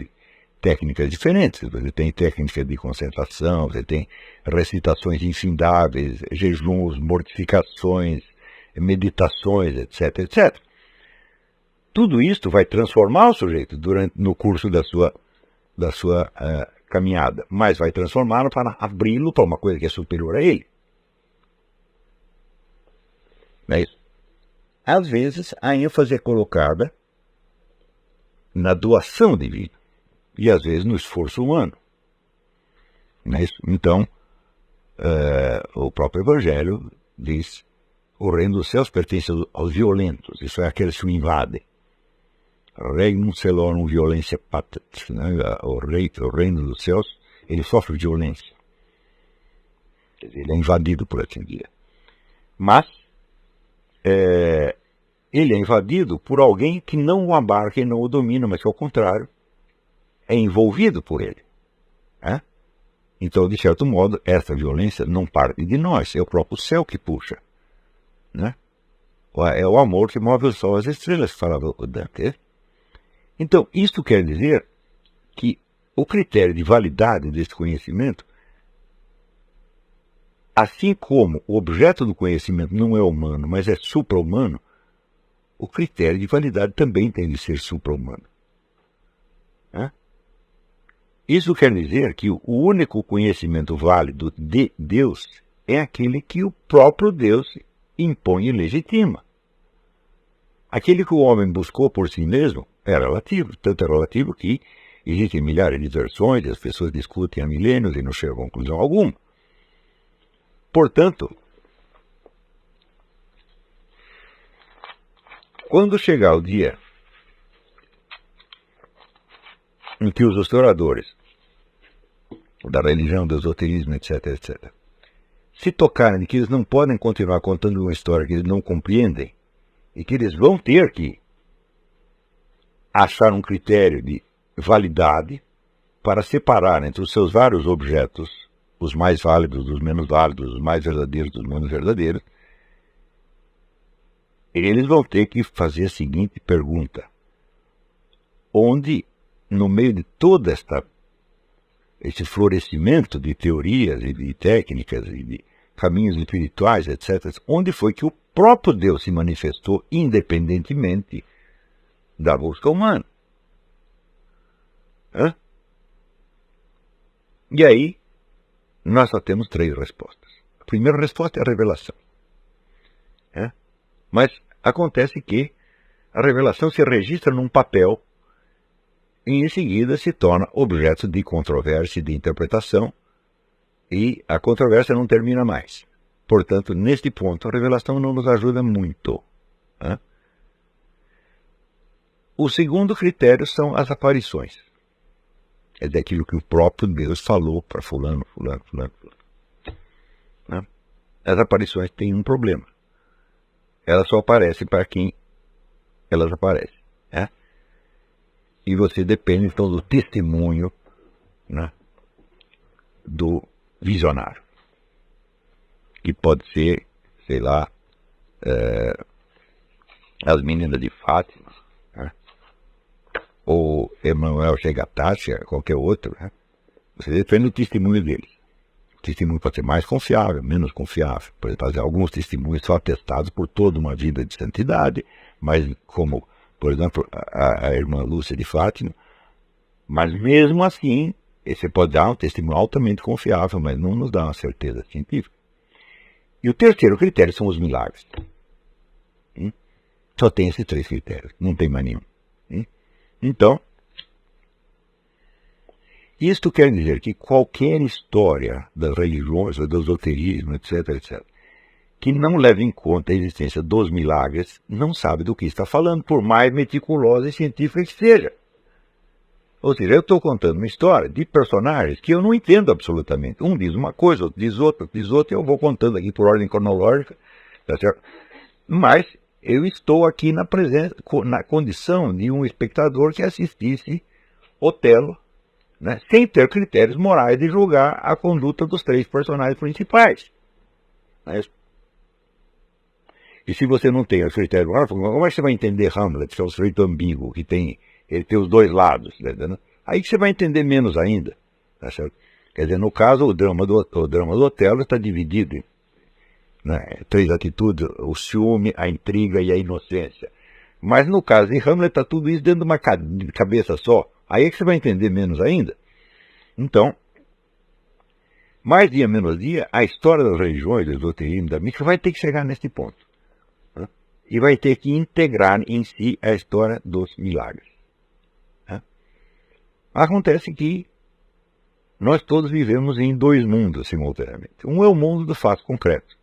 técnicas diferentes. Você tem técnica de concentração, você tem recitações infindáveis, jejuns, mortificações, meditações, etc, etc. Tudo isto vai transformar o sujeito no curso da sua caminhada, mas vai transformá-lo para abri-lo para uma coisa que é superior a ele. Não é isso? Às vezes, a ênfase é colocada na doação divina e às vezes no esforço humano. Não é isso? Então, o próprio Evangelho diz: o reino dos céus pertence aos violentos, isso é, aqueles que o invadem. Regnum celorum violência patet, né? O reino dos céus, ele sofre violência. Quer dizer, ele é invadido, por assim dizer. Mas ele é invadido por alguém que não o abarca e não o domina, mas que, ao contrário, é envolvido por ele. Né? Então, de certo modo, essa violência não parte de nós, é o próprio céu que puxa. Né? É o amor que move o sol e as estrelas, que falava o Dante. Então, isto quer dizer que o critério de validade desse conhecimento, assim como o objeto do conhecimento não é humano, mas é supra-humano, o critério de validade também tem de ser supra-humano. Né? Isso quer dizer que o único conhecimento válido de Deus é aquele que o próprio Deus impõe e legitima. Aquele que o homem buscou por si mesmo é relativo, tanto é relativo que existem milhares de versões, e as pessoas discutem há milênios e não chegam a conclusão alguma. Portanto, quando chegar o dia em que os historiadores da religião, do esoterismo, etc, etc, se tocarem de que eles não podem continuar contando uma história que eles não compreendem, e que eles vão ter que achar um critério de validade para separar entre os seus vários objetos, os mais válidos dos menos válidos, os mais verdadeiros dos menos verdadeiros, eles vão ter que fazer a seguinte pergunta: onde, no meio de todo esse florescimento de teorias e de técnicas e de caminhos espirituais, etc., onde foi que o próprio Deus se manifestou independentemente da busca humana? E aí, nós só temos 3 respostas. A primeira resposta é a revelação. Mas acontece que a revelação se registra num papel e em seguida se torna objeto de controvérsia e de interpretação, e a controvérsia não termina mais. Portanto, neste ponto, a revelação não nos ajuda muito. O segundo critério são as aparições. É daquilo que o próprio Deus falou para fulano. As aparições têm um problema. Elas só aparecem para quem elas aparecem. E você depende, então, do testemunho, né, do visionário. Que pode ser, sei lá, as meninas de Fátima, ou Emmanuel Chegatácia, qualquer outro. Você depende do testemunho deles. O testemunho pode ser mais confiável, menos confiável. Por exemplo, alguns testemunhos são atestados por toda uma vida de santidade, mas como, por exemplo, a irmã Lúcia de Fátima. Mas mesmo assim, você pode dar um testemunho altamente confiável, mas não nos dá uma certeza científica. E o terceiro critério são os milagres. Só tem esses 3 critérios, não tem mais nenhum. Então, isto quer dizer que qualquer história das religiões, do esoterismo, etc., etc., que não leve em conta a existência dos milagres, não sabe do que está falando, por mais meticulosa e científica que seja. Ou seja, eu estou contando uma história de personagens que eu não entendo absolutamente. Um diz uma coisa, outro diz outra, e eu vou contando aqui por ordem cronológica, tá certo? Mas eu estou aqui na condição de um espectador que assistisse Otelo, né, sem ter critérios morais de julgar a conduta dos 3 personagens principais. E se você não tem os critérios morais, como é que você vai entender Hamlet, que é um sujeito ambíguo, que ele tem os 2 lados? Né? Aí que você vai entender menos ainda. Tá certo? Quer dizer, no caso, o drama do Otelo está dividido em, né, três atitudes: o ciúme, a intriga e a inocência. Mas no caso de Hamlet está tudo isso dentro de uma cabeça só. Aí é que você vai entender menos ainda. Então, mais dia menos dia, a história das religiões, do esoterismo, da mística, vai ter que chegar nesse ponto. Né? E vai ter que integrar em si a história dos milagres. Né? Acontece que nós todos vivemos em dois mundos simultaneamente. Um é o mundo do fato concreto.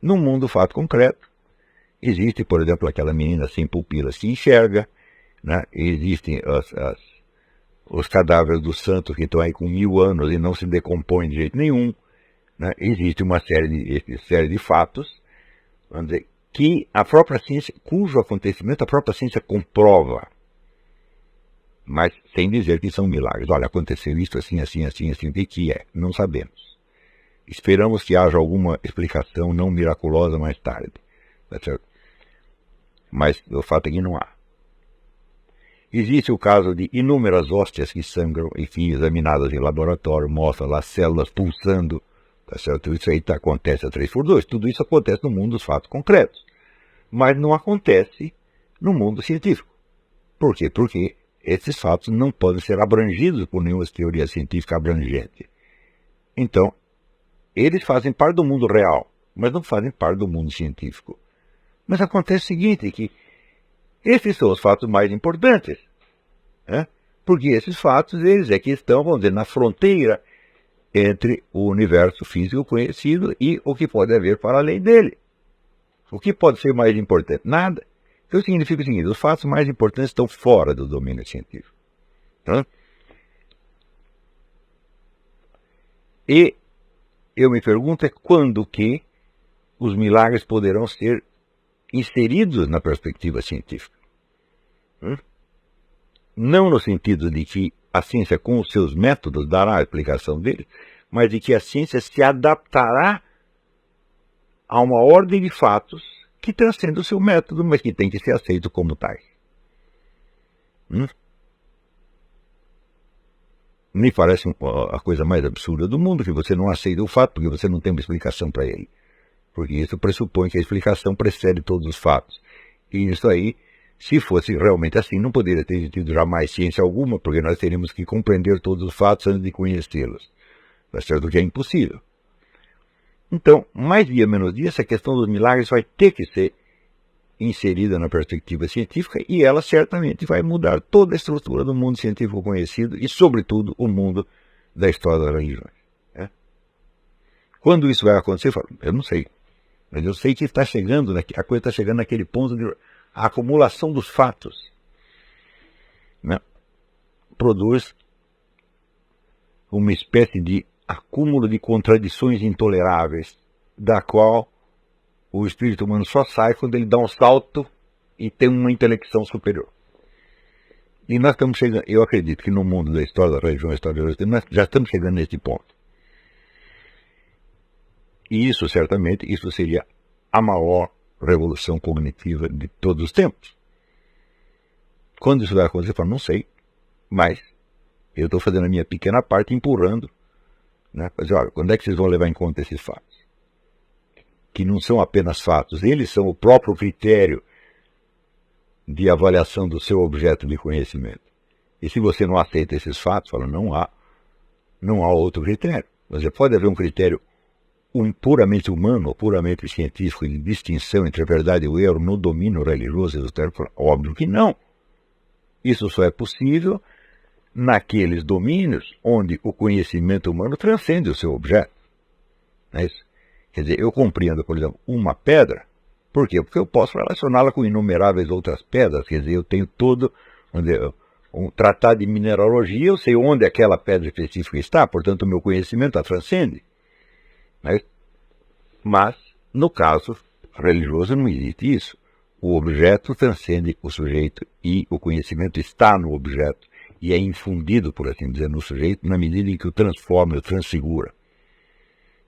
No mundo do fato concreto, existe, por exemplo, aquela menina sem pupilas que enxerga, né? Existem os cadáveres dos santos que estão aí com 1000 anos e não se decompõem de jeito nenhum, né? Existe uma série de fatos, vamos dizer, que a própria ciência, cujo acontecimento a própria ciência comprova, mas sem dizer que são milagres. Olha, aconteceu isso assim, assim, assim, assim, o que é? Não sabemos. Esperamos que haja alguma explicação não miraculosa mais tarde. Tá certo? Mas o fato é que não há. Existe o caso de inúmeras hóstias que sangram, enfim, examinadas em laboratório, mostram lá células pulsando, tá certo? Isso aí acontece a 3x2. Tudo isso acontece no mundo dos fatos concretos. Mas não acontece no mundo científico. Por quê? Porque esses fatos não podem ser abrangidos por nenhuma teoria científica abrangente. Então, eles fazem parte do mundo real, mas não fazem parte do mundo científico. Mas acontece o seguinte, que esses são os fatos mais importantes, né? Porque esses fatos, eles é que estão, vamos dizer, na fronteira entre o universo físico conhecido e o que pode haver para além dele. O que pode ser mais importante? Nada. Então significa o seguinte: os fatos mais importantes estão fora do domínio científico. Tá? E eu me pergunto quando que os milagres poderão ser inseridos na perspectiva científica. Não no sentido de que a ciência, com os seus métodos, dará a explicação deles, mas de que a ciência se adaptará a uma ordem de fatos que transcende o seu método, mas que tem que ser aceito como tais. Me parece a coisa mais absurda do mundo que você não aceita o fato porque você não tem uma explicação para ele. Porque isso pressupõe que a explicação precede todos os fatos. E isso aí, se fosse realmente assim, não poderia ter existido jamais ciência alguma, porque nós teríamos que compreender todos os fatos antes de conhecê-los. Tá certo que é impossível. Então, mais dia menos dia, essa questão dos milagres vai ter que ser inserida na perspectiva científica e ela certamente vai mudar toda a estrutura do mundo científico conhecido e, sobretudo, o mundo da história das religiões. Né? Quando isso vai acontecer, eu falo, eu não sei. Mas eu sei que está chegando, a coisa está chegando naquele ponto de a acumulação dos fatos, né, produz uma espécie de acúmulo de contradições intoleráveis, da qual o espírito humano só sai quando ele dá um salto e tem uma intelecção superior. E nós estamos chegando, eu acredito que no mundo da história da religião, nós já estamos chegando nesse ponto. E isso, certamente, isso seria a maior revolução cognitiva de todos os tempos. Quando isso vai acontecer, eu falo, não sei, mas eu estou fazendo a minha pequena parte, empurrando, né? Mas, olha, quando é que vocês vão levar em conta esses fatos? Que não são apenas fatos, eles são o próprio critério de avaliação do seu objeto de conhecimento. E se você não aceita esses fatos, fala, não há outro critério. Você pode haver um critério puramente humano, ou puramente científico, de distinção entre a verdade e o erro no domínio religioso e esotérico? Óbvio que não. Isso só é possível naqueles domínios onde o conhecimento humano transcende o seu objeto. Não é isso? Quer dizer, eu compreendo, por exemplo, uma pedra. Por quê? Porque eu posso relacioná-la com inumeráveis outras pedras. Quer dizer, eu tenho todo um tratado de mineralogia, eu sei onde aquela pedra específica está, portanto o meu conhecimento a transcende. Né? Mas, no caso religioso, não existe isso. O objeto transcende o sujeito e o conhecimento está no objeto e é infundido, por assim dizer, no sujeito na medida em que o transforma, o transfigura.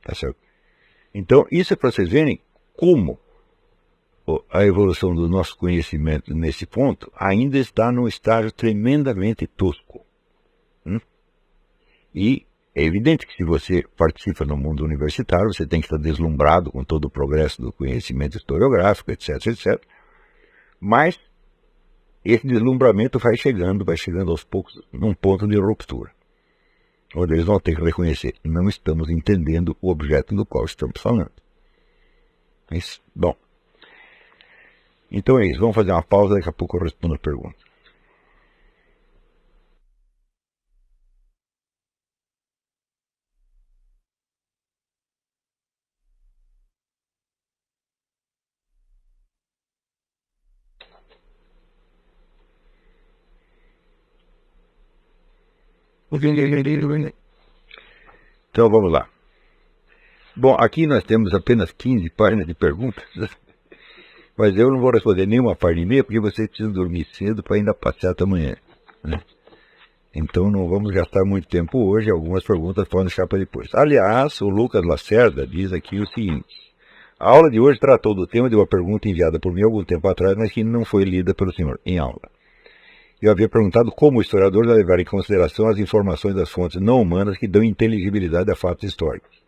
Tá certo? Então, isso é para vocês verem como a evolução do nosso conhecimento nesse ponto ainda está num estágio tremendamente tosco. E é evidente que se você participa no mundo universitário, você tem que estar deslumbrado com todo o progresso do conhecimento historiográfico, etc, etc. Mas esse deslumbramento vai chegando aos poucos num ponto de ruptura, onde eles vão ter que reconhecer, não estamos entendendo o objeto do qual estamos falando. Mas, bom, então é isso, vamos fazer uma pausa, daqui a pouco eu respondo a pergunta. Então vamos lá. Bom, aqui nós temos apenas 15 páginas de perguntas, mas eu não vou responder nenhuma página e meia, porque você precisa dormir cedo para ainda passear até amanhã, né? Então não vamos gastar muito tempo hoje, algumas perguntas podem deixar para depois. Aliás, o Lucas Lacerda diz aqui o seguinte: a aula de hoje tratou do tema de uma pergunta enviada por mim algum tempo atrás, mas que não foi lida pelo senhor em aula. Eu havia perguntado como o historiador deve levar em consideração as informações das fontes não humanas que dão inteligibilidade a fatos históricos.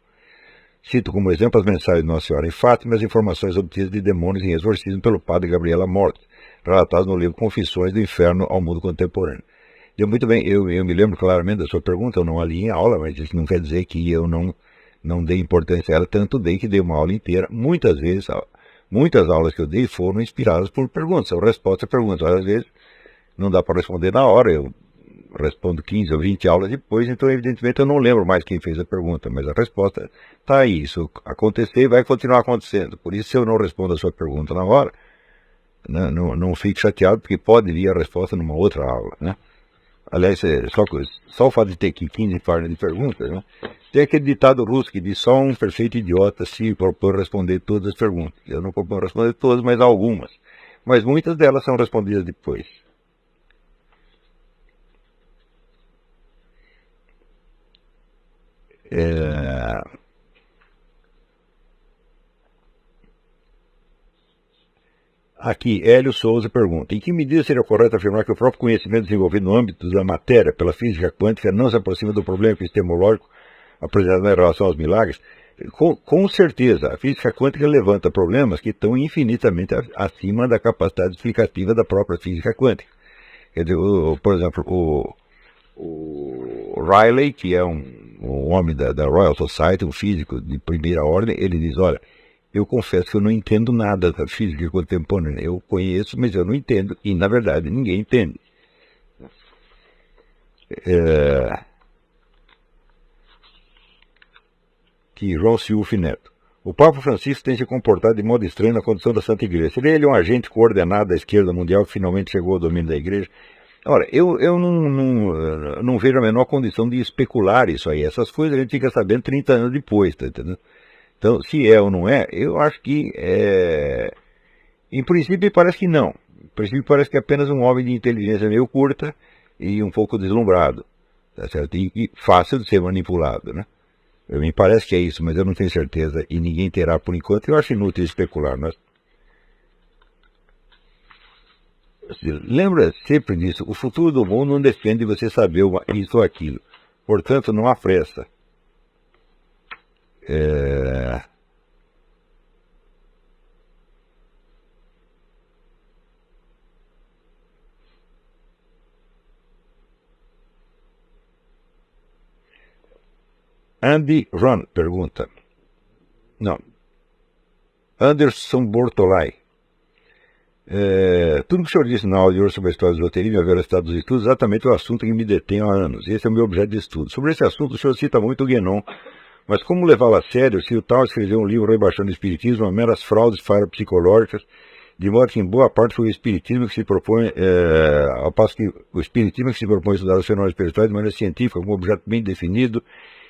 Cito como exemplo as mensagens de Nossa Senhora em Fátima e as informações obtidas de demônios em exorcismo pelo padre Gabriel Amorth, relatadas no livro Confissões do Inferno ao Mundo Contemporâneo. Deu muito bem, eu me lembro claramente da sua pergunta, eu não a li em aula, mas isso não quer dizer que eu não dei importância a ela, tanto dei que dei uma aula inteira. Muitas vezes, muitas aulas que eu dei foram inspiradas por perguntas, são respostas a perguntas. Às vezes não dá para responder na hora, eu respondo 15 ou 20 aulas depois, então evidentemente eu não lembro mais quem fez a pergunta, mas a resposta está aí, isso aconteceu e vai continuar acontecendo. Por isso, se eu não respondo a sua pergunta na hora, né, não fique chateado, porque pode vir a resposta numa outra aula, né? Aliás, só o fato de ter aqui 15 páginas de perguntas, né? Tem aquele ditado russo que diz: só um perfeito idiota se propõe responder todas as perguntas. Eu não proponho responder todas, mas algumas. Mas muitas delas são respondidas depois. Aqui, Hélio Souza pergunta: em que medida seria correto afirmar que o próprio conhecimento desenvolvido no âmbito da matéria pela física quântica não se aproxima do problema epistemológico apresentado em relação aos milagres? Com certeza, a física quântica levanta problemas que estão infinitamente acima da capacidade explicativa da própria física quântica. Quer dizer, por exemplo, o Rayleigh, que é um homem da Royal Society, um físico de primeira ordem, ele diz: olha, eu confesso que eu não entendo nada da física contemporânea. Eu conheço, mas eu não entendo. E, na verdade, ninguém entende. Que João Silf Neto. O Papa Francisco tem se comportado de modo estranho na condição da Santa Igreja. Seria ele um agente coordenado da esquerda mundial que finalmente chegou ao domínio da Igreja? Ora, eu não vejo a menor condição de especular isso aí. Essas coisas a gente fica sabendo 30 anos depois, tá entendendo? Então, se é ou não é, eu acho que, em princípio, parece que não. Em princípio, parece que é apenas um homem de inteligência meio curta e um pouco deslumbrado, tá certo? E fácil de ser manipulado, né? Me parece que é isso, mas eu não tenho certeza e ninguém terá por enquanto. Eu acho inútil especular. Lembra sempre disso: o futuro do mundo não depende de você saber isso ou aquilo. Portanto, não há pressa. Andy Run pergunta. Não. Anderson Bortolai. Tudo que o senhor disse na aula de hoje sobre a história do esoterismo e a veracidade dos estudos é exatamente o assunto que me detém há anos. Esse é o meu objeto de estudo. Sobre esse assunto, o senhor cita muito o Guénon. Mas como levá-lo a sério se o tal escreveu um livro rebaixando o espiritismo a meras fraudes parapsicológicas, de modo que em boa parte foi o espiritismo que se propõe, ao passo que o espiritismo que se propõe a estudar os fenômenos espirituais de maneira científica, com um objeto bem definido,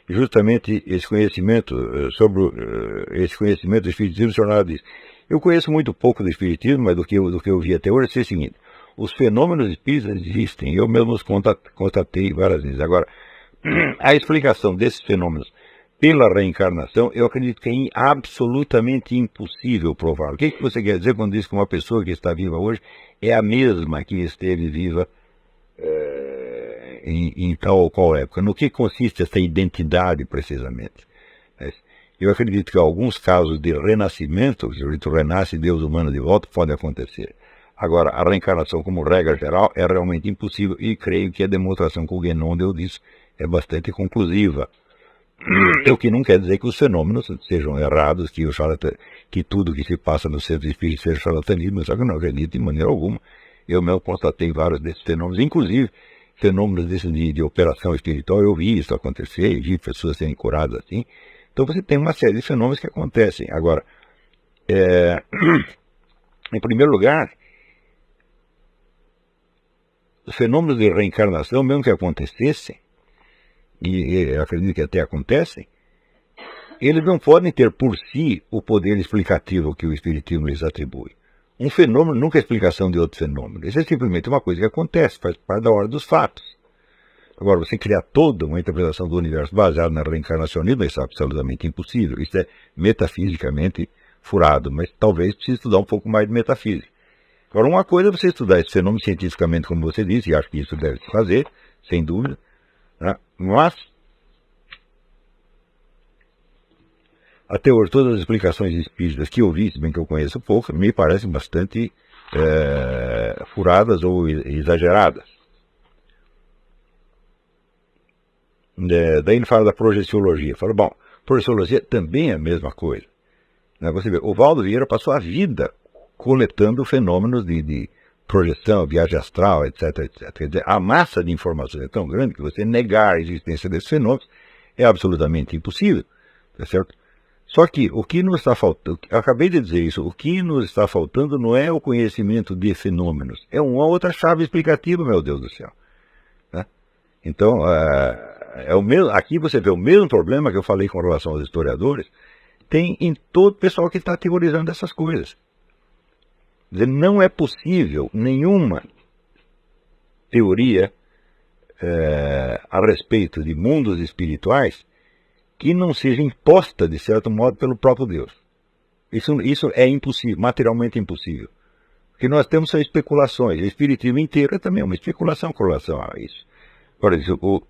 e justamente esse conhecimento esse conhecimento do espiritismo, o senhor nada diz. Eu conheço muito pouco do espiritismo, mas do que eu vi até hoje é o seguinte: os fenômenos espíritas existem, eu mesmo os constatei várias vezes. Agora, a explicação desses fenômenos pela reencarnação, eu acredito que é absolutamente impossível provar. O que você quer dizer quando diz que uma pessoa que está viva hoje é a mesma que esteve viva em tal ou qual época. No que consiste essa identidade, precisamente? Eu acredito que alguns casos de renascimento, o espírito renasce, Deus humano de volta, pode acontecer. Agora, a reencarnação, como regra geral, é realmente impossível, e creio que a demonstração que o Guénon deu disso é bastante conclusiva. O que não quer dizer que os fenômenos sejam errados, que tudo que se passa no centro espírita seja charlatanismo, só que eu não acredito de maneira alguma. Eu mesmo constatei vários desses fenômenos, inclusive fenômenos desses de operação espiritual. Eu vi isso acontecer, vi pessoas serem curadas assim. Então você tem uma série de fenômenos que acontecem. Agora, em primeiro lugar, os fenômenos de reencarnação, mesmo que acontecessem, e eu acredito que até acontecem, eles não podem ter por si o poder explicativo que o Espiritismo lhes atribui. Um fenômeno nunca é explicação de outro fenômeno. Isso é simplesmente uma coisa que acontece, faz parte da ordem dos fatos. Agora, você criar toda uma interpretação do universo baseada na reencarnacionismo, isso é absolutamente impossível. Isso é metafisicamente furado, mas talvez precise estudar um pouco mais de metafísica. Agora, uma coisa é você estudar esse fenômeno cientificamente, como você disse, e acho que isso deve se fazer, sem dúvida, né? Mas, até hoje, todas as explicações espíritas que eu vi, se bem que eu conheço pouco, me parecem bastante furadas ou exageradas. Daí ele fala da projeciologia. Fala, bom, projeciologia também é a mesma coisa. Né? Você vê, o Valdo Vieira passou a vida coletando fenômenos de projeção, viagem astral, etc, etc. Quer dizer, a massa de informações é tão grande que você negar a existência desses fenômenos é absolutamente impossível. Tá certo? Só que o que nos está faltando, eu acabei de dizer isso, o que nos está faltando não é o conhecimento de fenômenos, é uma outra chave explicativa, meu Deus do céu. Né? Então, aqui você vê o mesmo problema que eu falei com relação aos historiadores, tem em todo o pessoal que está teorizando essas coisas. Quer dizer, não é possível nenhuma teoria a respeito de mundos espirituais que não seja imposta, de certo modo, pelo próprio Deus. Isso é impossível, materialmente impossível. Porque nós temos só especulações. O espiritismo inteiro é também uma especulação com relação a isso. Por exemplo,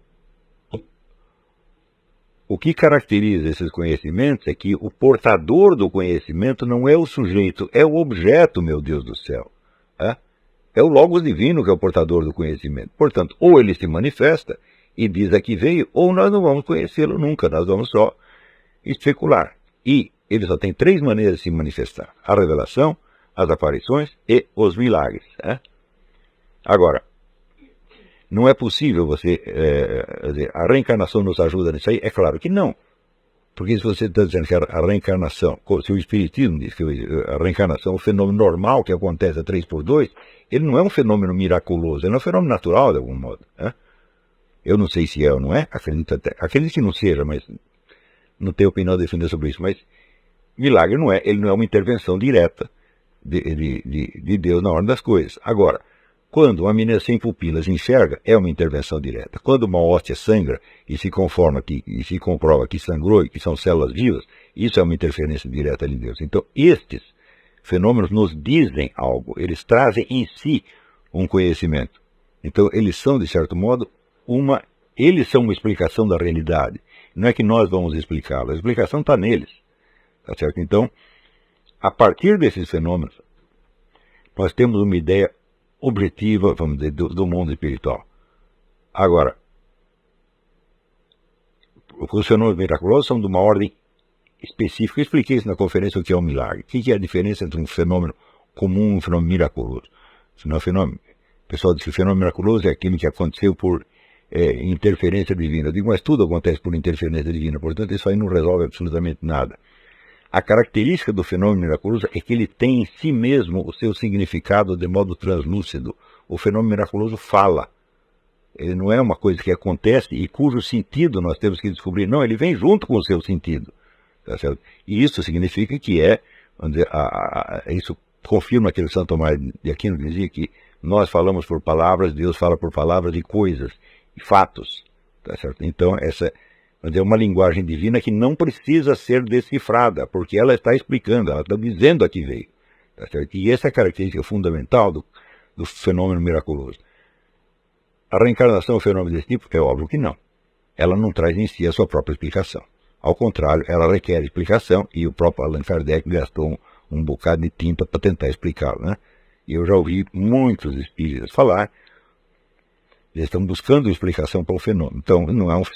o que caracteriza esses conhecimentos é que o portador do conhecimento não é o sujeito, é o objeto, meu Deus do céu. É o Logos divino que é o portador do conhecimento. Portanto, ou ele se manifesta e diz a que veio, ou nós não vamos conhecê-lo nunca, nós vamos só especular. E ele só tem 3 maneiras de se manifestar: a revelação, as aparições e os milagres. Agora, não é possível você... a reencarnação nos ajuda nisso aí? É claro que não. Porque se você está dizendo que a reencarnação, se o Espiritismo diz que a reencarnação é um fenômeno normal que acontece a 3x2, ele não é um fenômeno miraculoso, ele é um fenômeno natural de algum modo. Eu não sei se é ou não é, acredito que não seja, mas não tenho opinião a defender sobre isso. Mas milagre não é, ele não é uma intervenção direta de Deus na ordem das coisas. Agora, quando uma menina sem pupilas enxerga, é uma intervenção direta. Quando uma hóstia sangra e se comprova que sangrou e que são células vivas, isso é uma interferência direta de Deus. Então, estes fenômenos nos dizem algo, eles trazem em si um conhecimento. Então, eles são, de certo modo, eles são uma explicação da realidade. Não é que nós vamos explicá-la, a explicação está neles. Tá certo? Então, a partir desses fenômenos, nós temos uma ideia objetiva, vamos dizer, do mundo espiritual. Agora, os fenômenos miraculosos são de uma ordem específica. Eu expliquei isso na conferência, o que é um milagre. O que é a diferença entre um fenômeno comum e um fenômeno miraculoso? O pessoal diz que o fenômeno miraculoso é aquilo que aconteceu por interferência divina. Eu digo, mas tudo acontece por interferência divina, portanto isso aí não resolve absolutamente nada. A característica do fenômeno miraculoso é que ele tem em si mesmo o seu significado de modo translúcido. O fenômeno miraculoso fala. Ele não é uma coisa que acontece e cujo sentido nós temos que descobrir. Não, ele vem junto com o seu sentido. Tá certo? E isso significa que vamos dizer, isso confirma aquele Santo Tomás de Aquino que dizia que nós falamos por palavras, Deus fala por palavras e coisas, e fatos. Tá certo? Então, essa é uma linguagem divina que não precisa ser decifrada, porque ela está explicando, ela está dizendo a que veio. Tá certo? E essa é a característica fundamental do fenômeno miraculoso. A reencarnação é um fenômeno desse tipo? É óbvio que não. Ela não traz em si a sua própria explicação. Ao contrário, ela requer explicação, e o próprio Allan Kardec gastou um bocado de tinta para tentar explicá-lo, né? E eu já ouvi muitos espíritas falar, eles estão buscando explicação para o fenômeno. Então,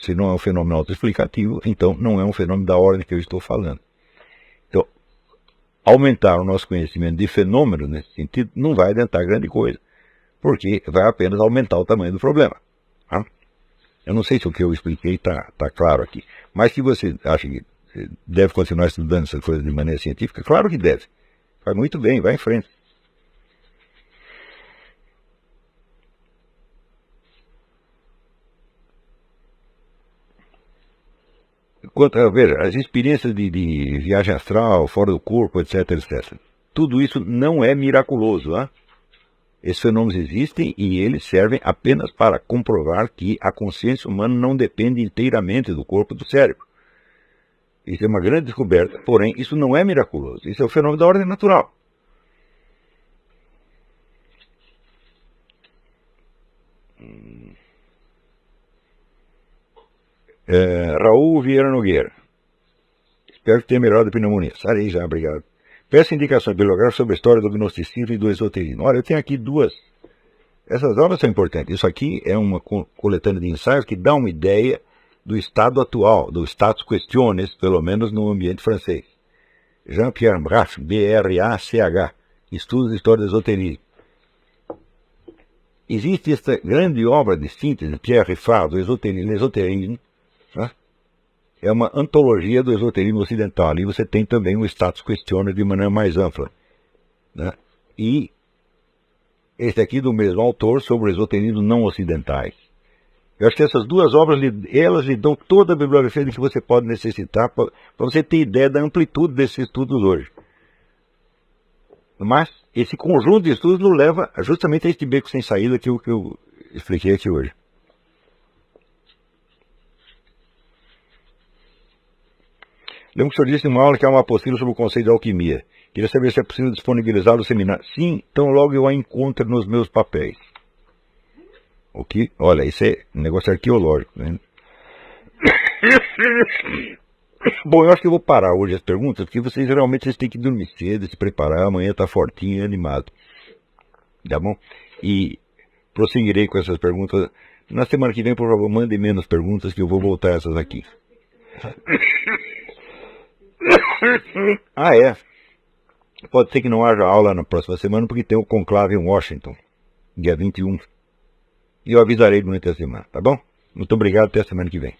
se não é um fenômeno autoexplicativo, então não é um fenômeno da ordem que eu estou falando. Então, aumentar o nosso conhecimento de fenômeno nesse sentido não vai adiantar grande coisa, porque vai apenas aumentar o tamanho do problema. Tá? Eu não sei se o que eu expliquei está claro aqui, mas se você acha que deve continuar estudando essas coisas de maneira científica, claro que deve. Faz muito bem, vai em frente. Veja, as experiências de viagem astral, fora do corpo, etc, etc. Tudo isso não é miraculoso. Hein? Esses fenômenos existem e eles servem apenas para comprovar que a consciência humana não depende inteiramente do corpo e do cérebro. Isso é uma grande descoberta, porém, isso não é miraculoso. Isso é um fenômeno da ordem natural. Raul Vieira Nogueira. Espero que tenha melhorado a pneumonia. Sarei já, obrigado. Peço indicações bibliográficas sobre a história do gnosticismo e do esoterismo. Olha, eu tenho aqui duas. Essas obras são importantes. Isso aqui é uma coletânea de ensaios que dá uma ideia do estado atual, do status questiones, pelo menos no ambiente francês. Jean-Pierre Brach, B-R-A-C-H, Estudos de História do Esoterismo. Existe esta grande obra de síntese de Pierre Riffard, do esoterismo, né? É uma antologia do esoterismo ocidental. Ali você tem também o status questiones de maneira mais ampla. Né? E esse aqui do mesmo autor sobre o esoterismo não ocidentais. Eu acho que essas duas obras, elas lhe dão toda a bibliografia de que você pode necessitar para você ter ideia da amplitude desses estudos hoje. Mas esse conjunto de estudos nos leva justamente a este beco sem saída que eu expliquei aqui hoje. Lembro que o senhor disse em uma aula que há uma apostila sobre o conceito de alquimia. Queria saber se é possível disponibilizar o seminário. Sim, então logo eu a encontro nos meus papéis. O que? Olha, isso é um negócio arqueológico. Né? Bom, eu acho que eu vou parar hoje as perguntas, porque vocês têm que dormir cedo, se preparar, amanhã tá fortinho e animado. Tá bom? E prosseguirei com essas perguntas. Na semana que vem, por favor, mandem menos perguntas que eu vou voltar a essas aqui. Ah, é. Pode ser que não haja aula na próxima semana, porque tem o conclave em Washington, dia 21. E eu avisarei durante a semana, tá bom? Muito obrigado, até a semana que vem.